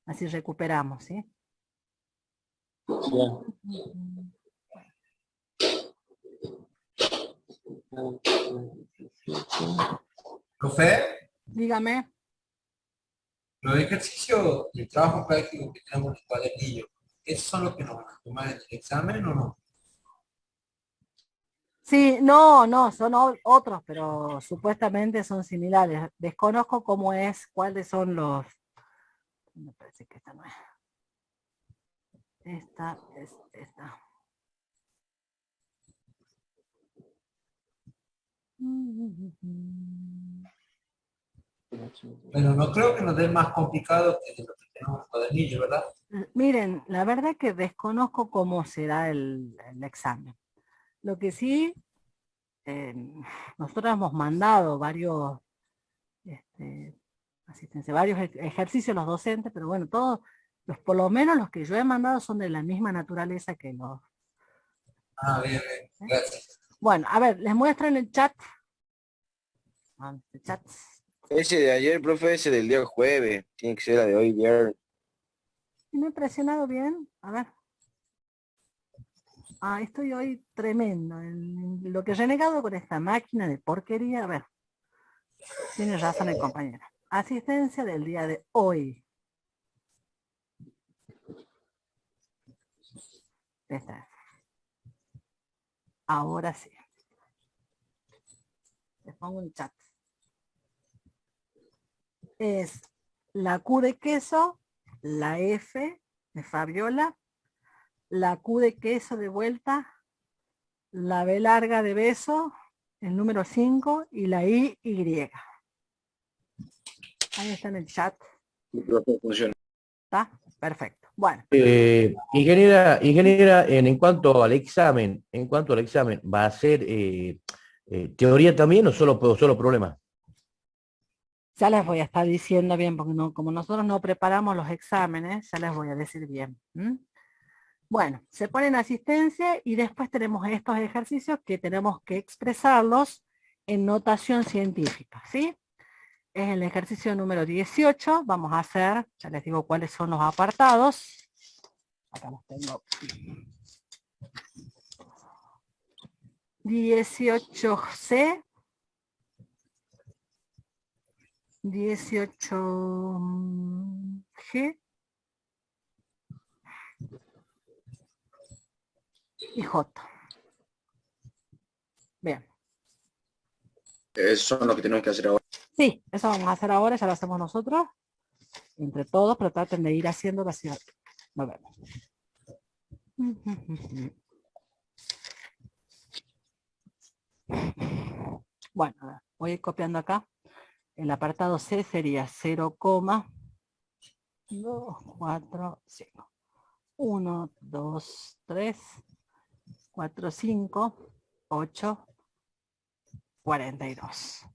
así recuperamos, ¿sí? Profe, Dígame. los ejercicios de trabajo práctico que tenemos en el cuadernillo, ¿esos son los que nos van a tomar en el examen o no? Sí, no, son otros, pero supuestamente son similares. Desconozco cómo es, cuáles son los... Me parece que esta no es. Esta es esta. Bueno, no creo que nos dé más complicado que de lo que tenemos en el cuadernillo, ¿verdad? Miren, la verdad que desconozco cómo será el examen. Lo que sí, nosotros hemos mandado varios varios ejercicios los docentes, pero bueno, todos, por lo menos los que yo he mandado son de la misma naturaleza que los... Ah, bien, gracias. Bueno, a ver, les muestro en el chat. Ese de ayer, profe, ese del día jueves. Tiene que ser la de hoy, viernes. ¿Me he presionado bien? A ver. Ah, estoy hoy tremendo. Lo que he renegado con esta máquina de porquería. A ver. Tiene razón el compañero. Asistencia del día de hoy. Esta es. Ahora sí. Les pongo un chat. Es la Q de queso, la F de Fabiola, la Q de queso de vuelta, la B larga de beso, el número 5 y la Y. Ahí está en el chat. Sí, profe, funciona. ¿Está? Perfecto. Bueno. Ingeniera, en cuanto al examen, ¿va a ser teoría también o solo problema? Ya les voy a estar diciendo bien, porque no, como nosotros no preparamos los exámenes, ya les voy a decir bien. Bueno, se pone en asistencia y después tenemos estos ejercicios que tenemos que expresarlos en notación científica, ¿sí? Es el ejercicio número 18, vamos a hacer, ya les digo cuáles son los apartados. Acá los tengo. 18C, 18G y J. Bien. Eso es lo que tenemos que hacer ahora. Sí, eso vamos a hacer ahora, ya lo hacemos nosotros, entre todos, pero traten de ir haciendo la ciudad. Nos vemos. Bueno, a ver, voy a ir copiando acá. El apartado C sería 0,245. 1, 2, 3, 4, 5, 8, 42.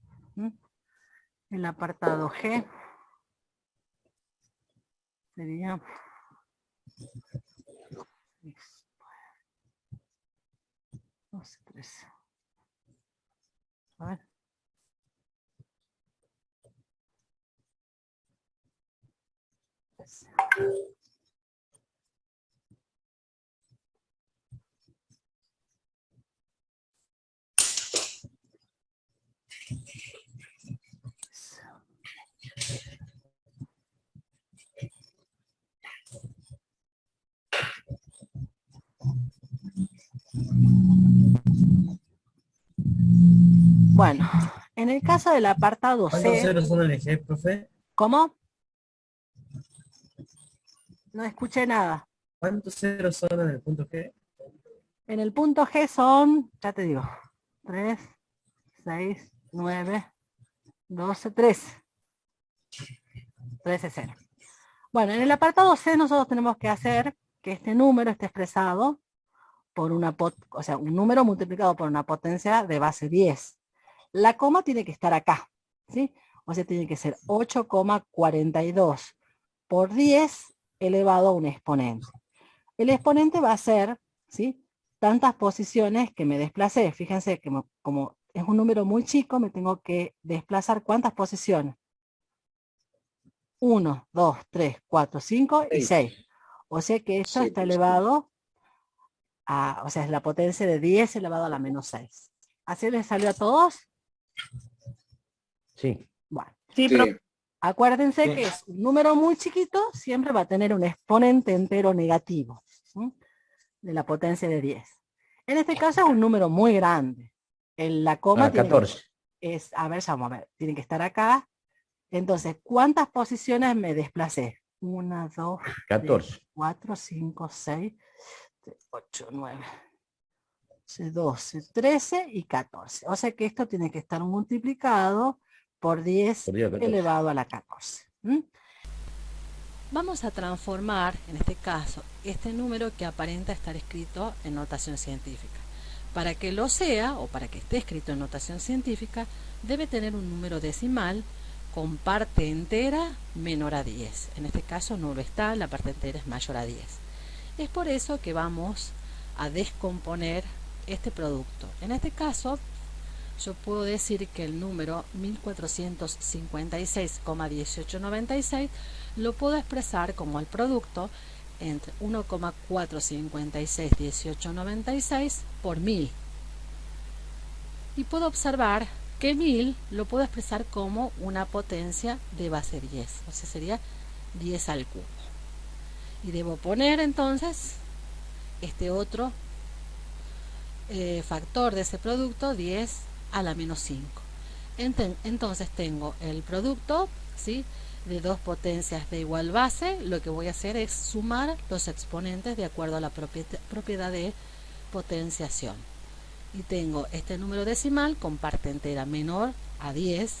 El apartado G sería 12, 13. A ver. Bueno, en el caso del apartado ¿Cuántos C... ceros son en el G, profe? ¿Cómo? No escuché nada. ¿Cuántos ceros son en el punto G? En el punto G son, ya te digo, 3, 6, 9, 12, 13. 13, 0. Bueno, en el apartado C nosotros tenemos que hacer que este número esté expresado por una, o sea, un número multiplicado por una potencia de base 10. La coma tiene que estar acá, ¿sí? O sea, tiene que ser 8,42 por 10 elevado a un exponente. El exponente va a ser, ¿sí?, tantas posiciones que me desplacé. Fíjense que como es un número muy chico, me tengo que desplazar ¿cuántas posiciones? 1, 2, 3, 4, 5 y 6. O sea que esto está elevado a, o sea, es la potencia de 10 elevado a la menos 6. ¿Así les salió a todos? Sí. Bueno, sí, pero acuérdense que es un número muy chiquito, siempre va a tener un exponente entero negativo, ¿sí?, de la potencia de 10. En este caso es un número muy grande. La coma tiene 14. a ver, ya vamos a ver, tiene que estar acá. Entonces, ¿cuántas posiciones me desplacé? 1, 2, 3, 4, 5, 6, 8, 9, 12, 13 y 14. O sea que esto tiene que estar multiplicado por 10 elevado a la 14. Vamos a transformar, en este caso, este número que aparenta estar escrito en notación científica. Para que lo sea, o para que esté escrito en notación científica, debe tener un número decimal con parte entera menor a 10. En este caso no lo está, la parte entera es mayor a 10. Es por eso que vamos a descomponer este producto. En este caso, yo puedo decir que el número 1456,1896 lo puedo expresar como el producto entre 1,4561896 por 1000. Y puedo observar que 1000 lo puedo expresar como una potencia de base 10, o sea, sería 10 al cubo. Y debo poner entonces este otro factor de ese producto, 10 a la menos 5. Entonces tengo el producto, ¿sí?, de dos potencias de igual base. Lo que voy a hacer es sumar los exponentes de acuerdo a la propiedad de potenciación. Y tengo este número decimal con parte entera menor a 10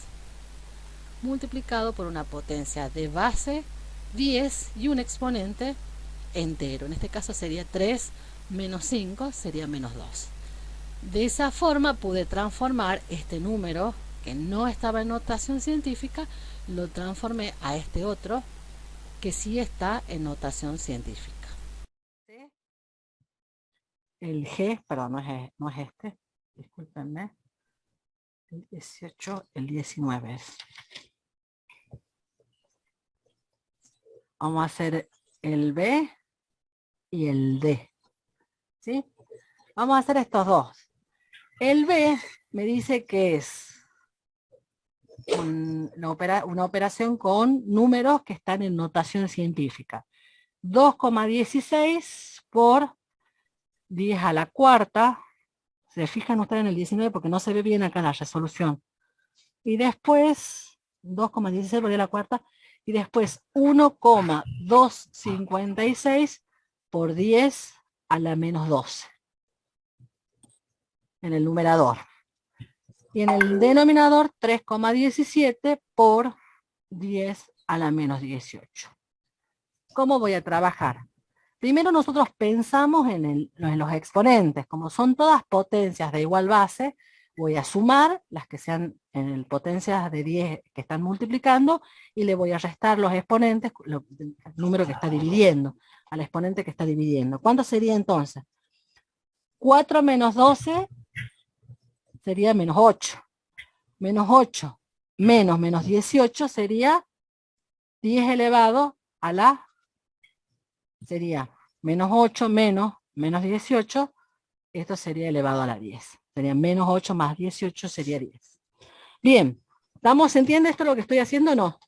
multiplicado por una potencia de base 10 y un exponente entero. En este caso sería 3 menos 5, sería menos 2. De esa forma pude transformar este número que no estaba en notación científica, lo transformé a este otro que sí está en notación científica. El G, perdón, no es este, discúlpenme, el 18, el 19 es. Vamos a hacer el B y el D, ¿sí? Vamos a hacer estos dos. El B me dice que es una operación con números que están en notación científica. 2,16 por 10 a la cuarta. Se fijan ustedes en el 19 porque no se ve bien acá la resolución. Y después, 2,16 por 10 a la cuarta. Y después 1,256 por 10 a la menos 12. En el numerador. Y en el denominador 3,17 por 10 a la menos 18. ¿Cómo voy a trabajar? Primero nosotros pensamos en los exponentes. Como son todas potencias de igual base, voy a sumar las que sean en potencias de 10 que están multiplicando y le voy a restar los exponentes, el número que está dividiendo, al exponente que está dividiendo. ¿Cuánto sería entonces? 4 menos 12 sería menos 8. Menos 8 menos 18 sería 10 elevado a la... Sería menos 8 menos 18, esto sería elevado a la 10. Sería menos 8 más 18 sería 10. Bien, ¿se entiende esto lo que estoy haciendo o no?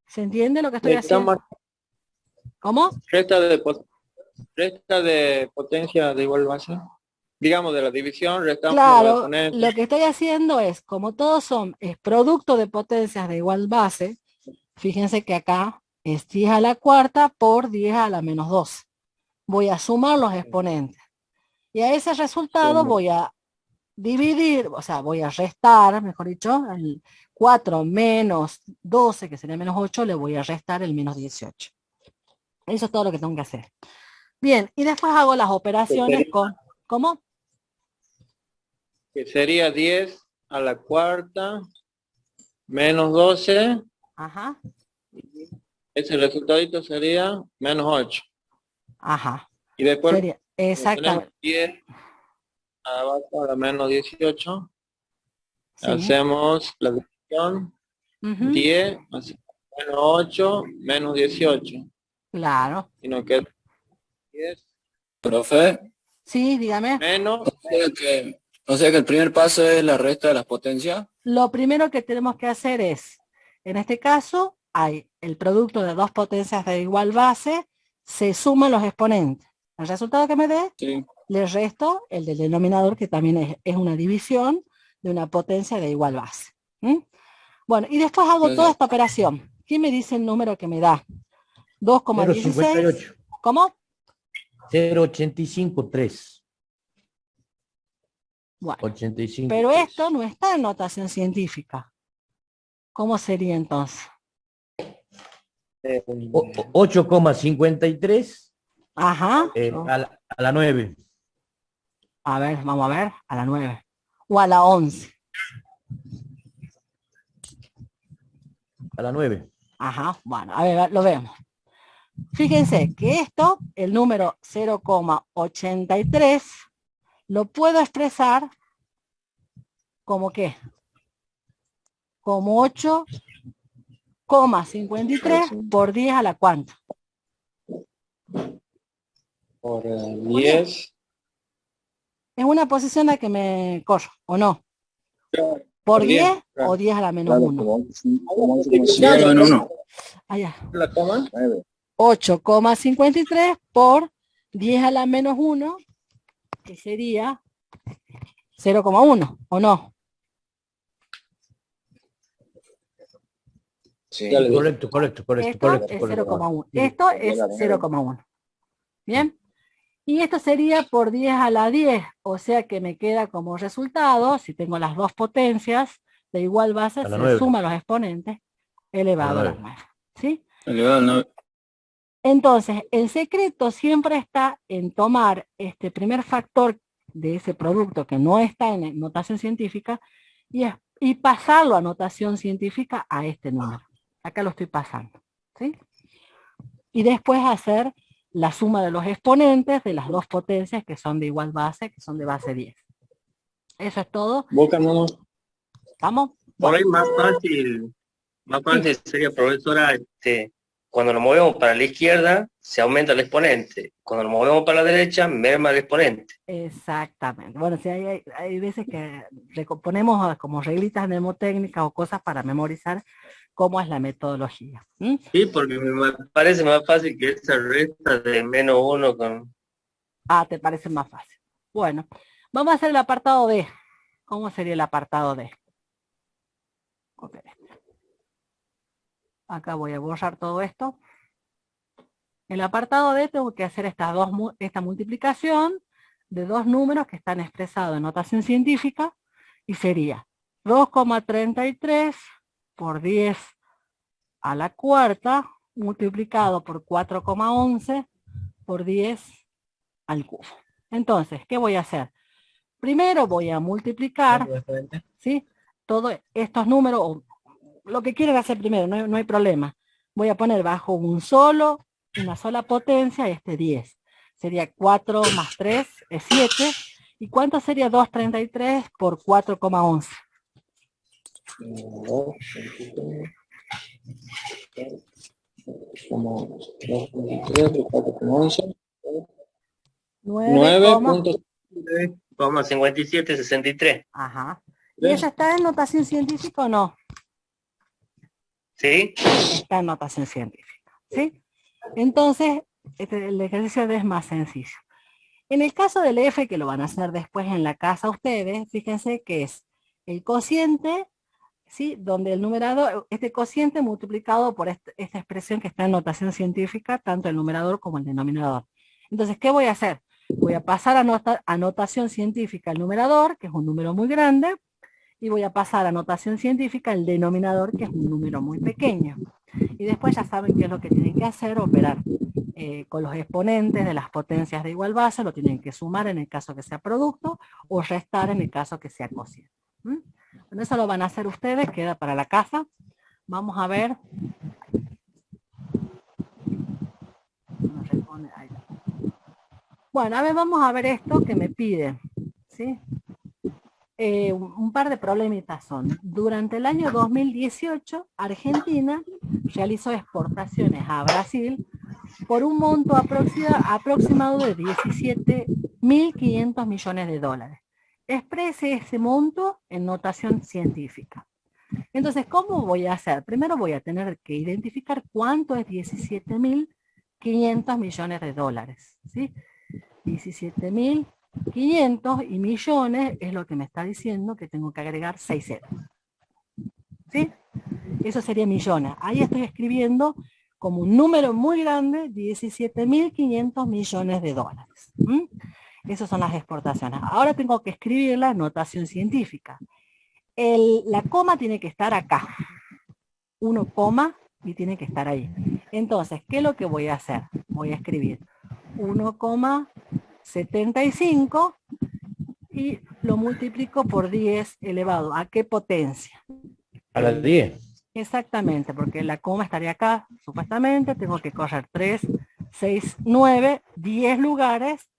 ¿Se entiende lo que estoy haciendo? ¿Cómo? Resta de potencia de igual base. Digamos, de la división, restamos los Claro, exponentes. lo que estoy haciendo es, como todos es producto de potencias de igual base, fíjense que acá es 10 a la cuarta por 10 a la menos 12. Voy a sumar los exponentes. Y a ese resultado voy a dividir, o sea, voy a restar, mejor dicho, el 4 menos 12, que sería menos 8, le voy a restar el menos 18. Eso es todo lo que tengo que hacer. Bien, y después hago las operaciones con... ¿Cómo? Que sería 10 a la cuarta menos 12. Ajá. Ese resultadito sería menos 8. Ajá. Y después sería, exactamente. 10 abajo a la menos 18. Sí. Hacemos la división. 10 menos 8 menos 18. Claro. Y nos queda 10. Profe. Sí, dígame. Menos. O sea que el primer paso es la resta de las potencias. Lo primero que tenemos que hacer es, en este caso, hay el producto de dos potencias de igual base, se suman los exponentes. El resultado que me dé, sí, le resto el del denominador, que también es una división de una potencia de igual base. Bueno, y después hago toda esta operación. ¿Quién me dice el número que me da? 2,16. ¿Cómo? 0,853. Bueno, 85, pero esto no está en notación científica. ¿Cómo sería entonces? 8,53. Ajá. A la 9. A ver, vamos a ver, a la 9. O a la 11. A la 9. Ajá, bueno, a ver, lo vemos. Fíjense que esto, el número 0,83, lo puedo expresar como ¿qué? Como 8,53 por 10 a la cuánta. Por 10. Es una posición a que me corro, ¿o no? ¿Por 10 claro. o 10 a la menos Claro, 1? como Llega en uno. Allá. La coma. 8,53 por 10 a la menos 1, que sería 0,1, ¿o no? sí. Ya le dije. Correcto. Esto es 0,1. Esto es 0,1. ¿Bien? Y esto sería por 10 a la 10, o sea que me queda como resultado, si tengo las dos potencias de igual base, A la se 9. suman los exponentes elevado a la 9. ¿Sí? Elevado al 9. Entonces, el secreto siempre está en tomar este primer factor de ese producto que no está en notación científica y pasarlo a notación científica a este número. Acá lo estoy pasando. ¿Sí? Y después hacer la suma de los exponentes de las dos potencias que son de igual base, que son de base 10. Eso es todo. Boca, no. ¿Estamos? Por Bueno, ahí más fácil sería, profesora, cuando nos movemos para la izquierda, se aumenta el exponente. Cuando nos movemos para la derecha, merma el exponente. exactamente. Bueno, si hay veces que le ponemos como reglitas mnemotécnicas o cosas para memorizar cómo es la metodología. ¿Mm? Sí, porque me parece más fácil que esa resta de menos 1 con... Ah, ¿te parece más fácil? Bueno, vamos a hacer el apartado D. ¿Cómo sería el apartado D? Okay. Acá voy a borrar todo esto. En el apartado D tengo que hacer esta multiplicación de dos números que están expresados en notación científica y sería 2,33 por 10 a la cuarta multiplicado por 4,11 por 10 al cubo. Entonces, ¿qué voy a hacer? Primero voy a multiplicar, ¿sí? Todos estos números, o lo que quieran hacer primero, no hay problema. Voy a poner bajo una sola potencia este 10. Sería 4 más 3 es 7. ¿Y cuánto sería 233 por 4,11? 9,5763. Ajá. ¿Y eso está en notación científica o no? ¿Sí? Está en notación científica. ¿Sí? Entonces, el ejercicio es más sencillo. En el caso del F, que lo van a hacer después en la casa ustedes, fíjense que es el cociente, ¿sí? Donde el numerador, este cociente multiplicado por esta expresión que está en notación científica, tanto el numerador como el denominador. Entonces, ¿qué voy a hacer? Voy a pasar a notación científica el numerador, que es un número muy grande, y voy a pasar a notación científica el denominador, que es un número muy pequeño. Y después ya saben qué es lo que tienen que hacer, operar con los exponentes de las potencias de igual base, lo tienen que sumar en el caso que sea producto, o restar en el caso que sea cociente. Bueno, eso lo van a hacer ustedes, queda para la casa. Vamos a ver. Bueno, a ver, vamos a ver esto que me pide, ¿sí? Un par de problemitas son. Durante el año 2018, Argentina realizó exportaciones a Brasil por un monto aproximado de 17.500 millones de dólares. Exprese ese monto en notación científica. Entonces, ¿cómo voy a hacer? Primero voy a tener que identificar cuánto es 17.500 millones de dólares, ¿sí? 17.500 y millones es lo que me está diciendo que tengo que agregar 6 ceros. ¿Sí? Eso sería millones. Ahí estoy escribiendo como un número muy grande, 17.500 millones de dólares. Esas son las exportaciones. Ahora tengo que escribir la notación científica. La coma tiene que estar acá. 1 coma y tiene que estar ahí. Entonces, ¿qué es lo que voy a hacer? Voy a escribir 1,75 y lo multiplico por 10 elevado. ¿A qué potencia? A la 10. Exactamente, porque la coma estaría acá, supuestamente, tengo que correr 3, 6, 9, 10 lugares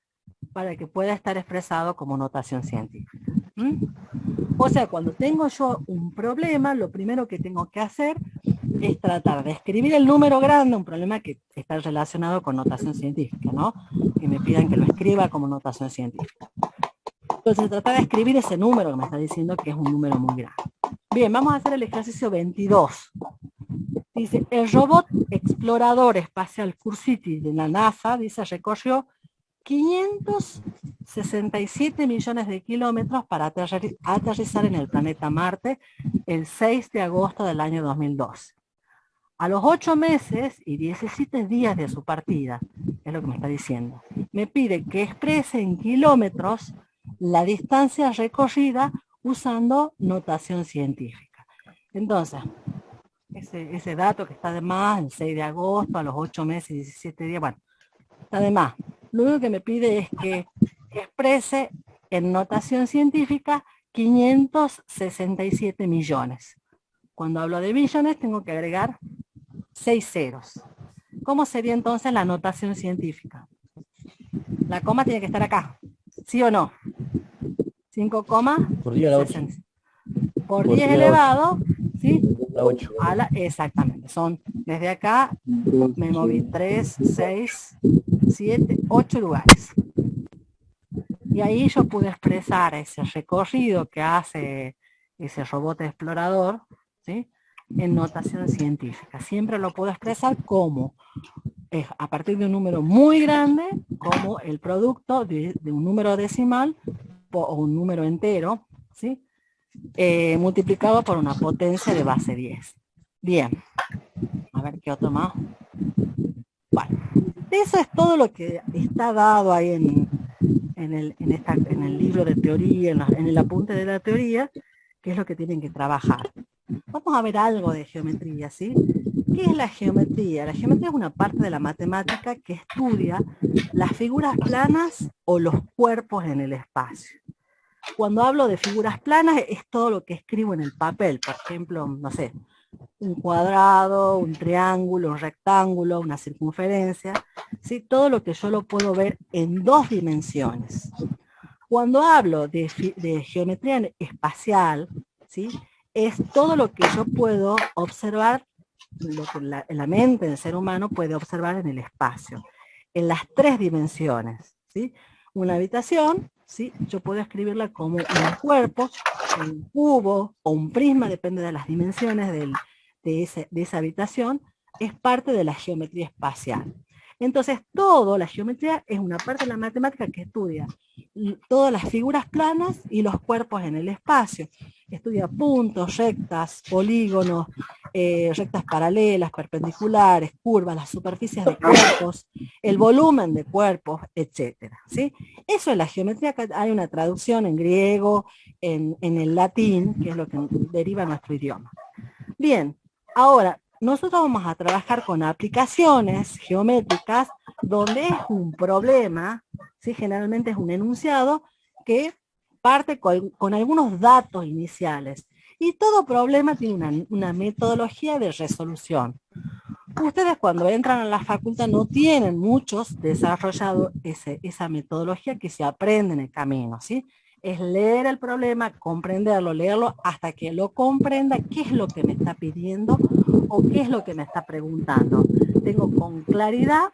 para que pueda estar expresado como notación científica. ¿Mm? O sea, cuando tengo yo un problema, lo primero que tengo que hacer es tratar de escribir el número grande, un problema que está relacionado con notación científica, ¿no? Que me pidan que lo escriba como notación científica. Entonces, tratar de escribir ese número que me está diciendo que es un número muy grande. Bien, vamos a hacer el ejercicio 22. Dice, el robot explorador espacial Curiosity de la NASA, dice, recorrió 567 millones de kilómetros para aterrizar en el planeta Marte el 6 de agosto del año 2012. A los 8 meses y 17 días de su partida, es lo que me está diciendo, me pide que exprese en kilómetros la distancia recorrida usando notación científica. Entonces, ese dato que está de más, el 6 de agosto, a los 8 meses y 17 días, bueno, está de más. Lo único que me pide es que exprese en notación científica 567 millones. Cuando hablo de millones tengo que agregar 6 ceros. ¿Cómo sería entonces la notación científica? La coma tiene que estar acá, ¿sí o no? 5, por 10 a la 8. Por 10 elevado, ¿sí? A 8. Exactamente, son desde acá, me moví 3, 6, 7, 8 lugares. Y ahí yo pude expresar ese recorrido que hace ese robot explorador, ¿sí? En notación científica. Siempre lo puedo expresar como, a partir de un número muy grande, como el producto de un número decimal o un número entero, ¿sí? Multiplicado por una potencia de base 10. Bien, a ver qué otro más. Bueno, eso es todo lo que está dado ahí en el libro de teoría, en el apunte de la teoría, que es lo que tienen que trabajar. Vamos a ver algo de geometría, ¿sí? ¿Qué es la geometría? La geometría es una parte de la matemática que estudia las figuras planas o los cuerpos en el espacio. Cuando hablo de figuras planas es todo lo que escribo en el papel, por ejemplo, no sé, un cuadrado, un triángulo, un rectángulo, una circunferencia, ¿sí? Todo lo que yo lo puedo ver en 2 dimensiones. Cuando hablo de geometría espacial, ¿sí? Es todo lo que yo puedo observar, lo que la mente del ser humano puede observar en el espacio, en las 3 dimensiones, ¿sí? Una habitación, ¿sí? Yo puedo escribirla como un cuerpo, un cubo o un prisma, depende de las dimensiones de esa habitación, es parte de la geometría espacial. Entonces, la geometría es una parte de la matemática que estudia todas las figuras planas y los cuerpos en el espacio. Estudia puntos, rectas, polígonos, rectas paralelas, perpendiculares, curvas, las superficies de cuerpos, el volumen de cuerpos, etcétera, ¿sí? Eso es la geometría. Hay una traducción en griego, en el latín, que es lo que deriva nuestro idioma. Bien, ahora, nosotros vamos a trabajar con aplicaciones geométricas donde es un problema, ¿sí? Generalmente es un enunciado que parte con algunos datos iniciales. Y todo problema tiene una metodología de resolución. Ustedes cuando entran a la facultad no tienen muchos desarrollado esa metodología que se aprende en el camino, ¿sí? Es leer el problema, comprenderlo, leerlo hasta que lo comprenda qué es lo que me está pidiendo o qué es lo que me está preguntando. Tengo con claridad,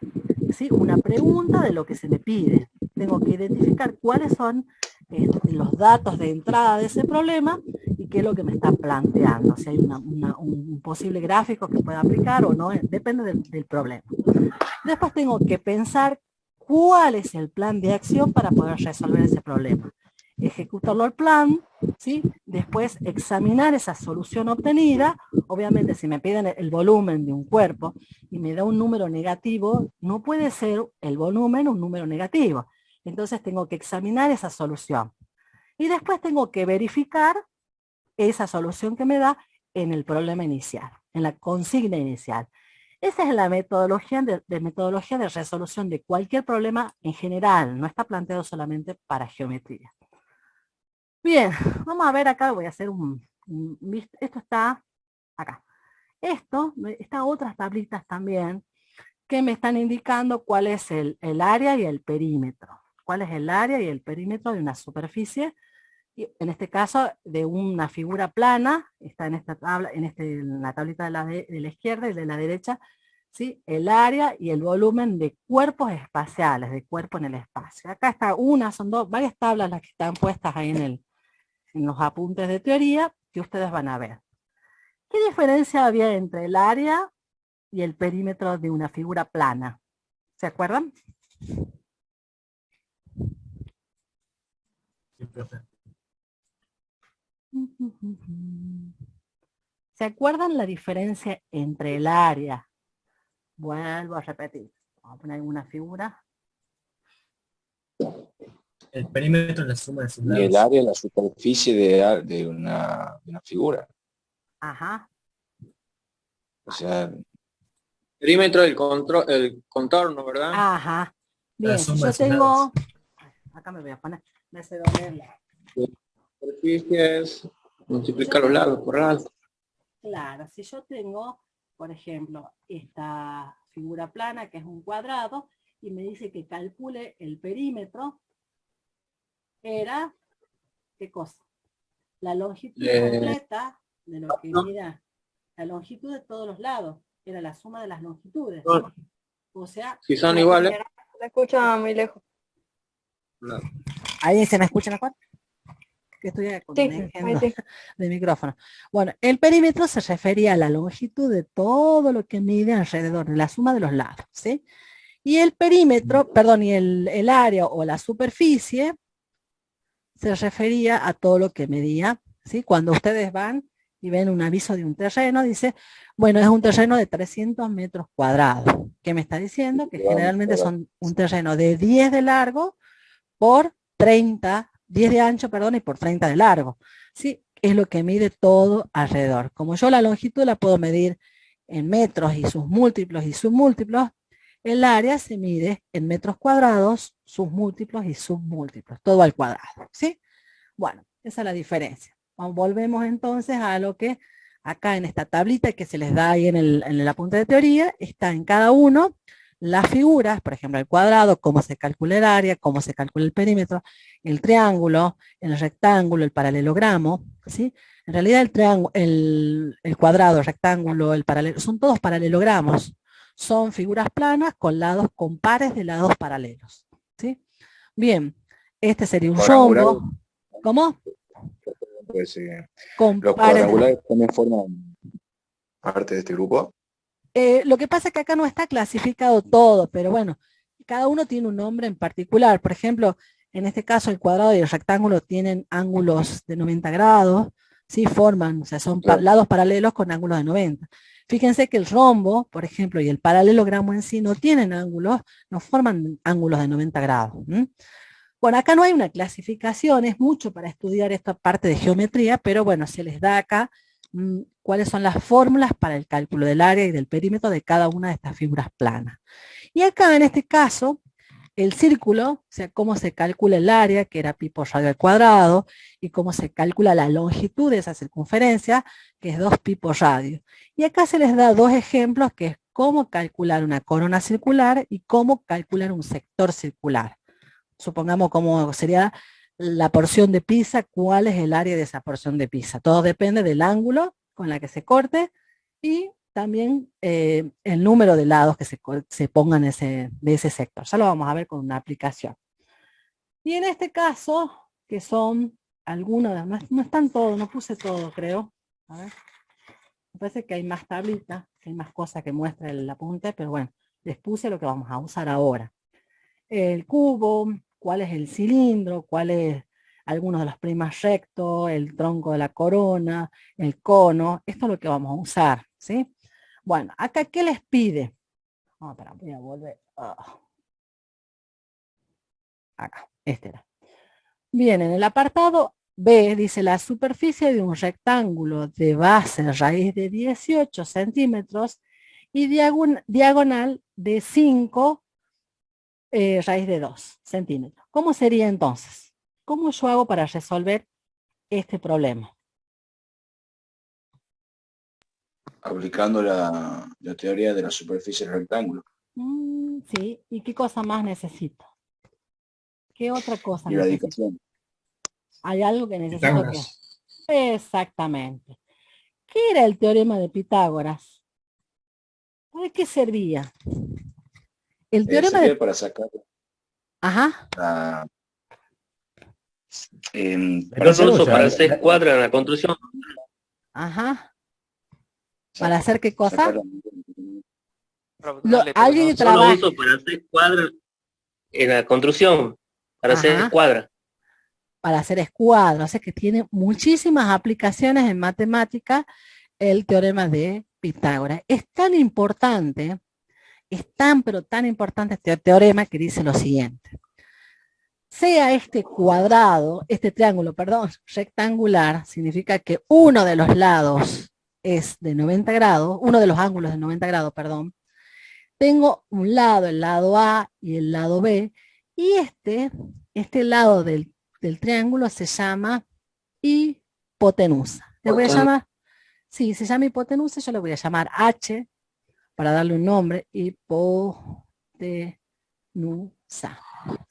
¿sí? Una pregunta de lo que se me pide. Tengo que identificar cuáles son los datos de entrada de ese problema y qué es lo que me está planteando. Si hay un posible gráfico que pueda aplicar o no, depende del problema. Después tengo que pensar cuál es el plan de acción para poder resolver ese problema. Ejecutarlo el plan, ¿sí? Después examinar esa solución obtenida. Obviamente si me piden el volumen de un cuerpo y me da un número negativo, no puede ser el volumen un número negativo. Entonces tengo que examinar esa solución. Y después tengo que verificar esa solución que me da en el problema inicial, en la consigna inicial. Esa es la metodología de resolución de cualquier problema en general, no está planteado solamente para geometría. Bien, vamos a ver acá, voy a hacer esto está acá. Estas otras tablitas también, que me están indicando cuál es el área y el perímetro. Cuál es el área y el perímetro de una superficie, y en este caso de una figura plana, está en esta tabla, en la tablita de la izquierda y de la derecha, ¿sí? El área y el volumen de cuerpos espaciales, de cuerpo en el espacio. Acá está son varias tablas las que están puestas ahí en los apuntes de teoría que ustedes van a ver. ¿Qué diferencia había entre el área y el perímetro de una figura plana? ¿Se acuerdan? Sí, profe. ¿Se acuerdan la diferencia entre el área? Vuelvo a repetir. Vamos a poner una figura. El perímetro es la suma de sus Y lados. el área es la superficie de una figura. Ajá. O sea, Perímetro del el contorno, ¿verdad? Ajá. Bien, si suma yo de sus tengo... lados. Acá me voy a poner. Me sé dónde es la... Superficies, multiplica los lados por alto. Claro, si yo tengo, por ejemplo, esta figura plana, que es un cuadrado, y me dice que calcule el perímetro, era, ¿qué cosa? La longitud completa de lo que mira, la longitud de todos los lados, era la suma de las longitudes. O sea, Si son iguales. Se escucha muy lejos. No. ¿Ahí se me escucha mejor? Que estoy Ahí sí. de micrófono. Bueno, el perímetro se refería a la longitud de todo lo que mide alrededor, de la suma de los lados, ¿sí? Y el perímetro, perdón, y el área o la superficie se refería a todo lo que medía, ¿sí? Cuando ustedes van y ven un aviso de un terreno, dice, bueno, es un terreno de 300 metros cuadrados. ¿Qué me está diciendo? Que generalmente son un terreno de 10 de largo por 30, 10 de ancho, perdón, y por 30 de largo. ¿Sí? Es lo que mide todo alrededor. Como yo la longitud la puedo medir en metros y sus múltiplos y submúltiplos, el área se mide en metros cuadrados, sus múltiplos y submúltiplos, todo al cuadrado. ¿Sí? Bueno, esa es la diferencia. Volvemos entonces a lo que acá en esta tablita que se les da ahí en el apunte de teoría, está en cada uno las figuras, por ejemplo, el cuadrado, cómo se calcula el área, cómo se calcula el perímetro, el triángulo, el rectángulo, el paralelogramo, ¿sí? En realidad el triángulo, el cuadrado, el rectángulo, el paralelo, son todos paralelogramos. Son figuras planas con lados con pares de lados paralelos, ¿sí? Bien, este sería un rombo. ¿Cómo? Pues, Con los pares. cuadrangulares también forman parte de este grupo. Lo que pasa es que acá no está clasificado todo, pero bueno, cada uno tiene un nombre en particular. Por ejemplo, en este caso el cuadrado y el rectángulo tienen ángulos de 90 grados, ¿sí? Forman, o sea, son lados paralelos con ángulos de 90. Fíjense que el rombo, por ejemplo, y el paralelogramo en sí no tienen ángulos, no forman ángulos de 90 grados. Bueno, acá no hay una clasificación, es mucho para estudiar esta parte de geometría, pero bueno, se les da acá cuáles son las fórmulas para el cálculo del área y del perímetro de cada una de estas figuras planas. Y acá en este caso, el círculo, o sea, cómo se calcula el área, que era pi por radio al cuadrado, y cómo se calcula la longitud de esa circunferencia, que es 2 pi por radio. Y acá se les da dos ejemplos, que es cómo calcular una corona circular y cómo calcular un sector circular. Supongamos cómo sería la porción de pizza, cuál es el área de esa porción de pizza. Todo depende del ángulo con la que se corte y también el número de lados que se pongan de ese sector. Ya lo vamos a ver con una aplicación. Y en este caso, que son algunos, no están todos, no puse todo, creo. A ver. Me parece que hay más tablitas, que hay más cosas que muestra el apunte, pero bueno, les puse lo que vamos a usar ahora. El cubo, cuál es el cilindro, cuál es algunos de los primas rectos, el tronco de la corona, el cono, esto es lo que vamos a usar, ¿sí? Bueno, acá, ¿qué les pide? Voy a volver. Acá, este era. Bien, en el apartado B dice la superficie de un rectángulo de base raíz de 18 centímetros y diagonal de 5 raíz de 2 centímetros. ¿Cómo sería entonces? ¿Cómo yo hago para resolver este problema? aplicando la teoría de la superficie del rectángulo Sí, ¿y qué cosa más necesito? ¿Qué otra cosa y la necesito? dedicación. Hay algo que necesito que... Pitágoras. Exactamente. ¿Qué era el teorema de Pitágoras? ¿Para qué servía? El teorema Sería de... para sacar Ajá. la, Yo lo uso para la- hacer la- escuadra en la construcción. Ajá. ¿Para hacer qué cosa? sacar Alguien que Yo lo trabaja... uso para hacer escuadra en la construcción, para hacer Ajá. escuadra. Para hacer escuadros, o sea que tiene muchísimas aplicaciones en matemática el teorema de Pitágoras. Es tan importante, es tan pero tan importante este teorema que dice lo siguiente. Sea este cuadrado, este triángulo, perdón, rectangular, significa que uno de los lados es de 90 grados, uno de los ángulos de 90 grados, perdón. Tengo un lado, el lado A y el lado B, y este lado del triángulo se llama hipotenusa. Le voy a llamar, sí, se llama hipotenusa, yo le voy a llamar H para darle un nombre, hipotenusa.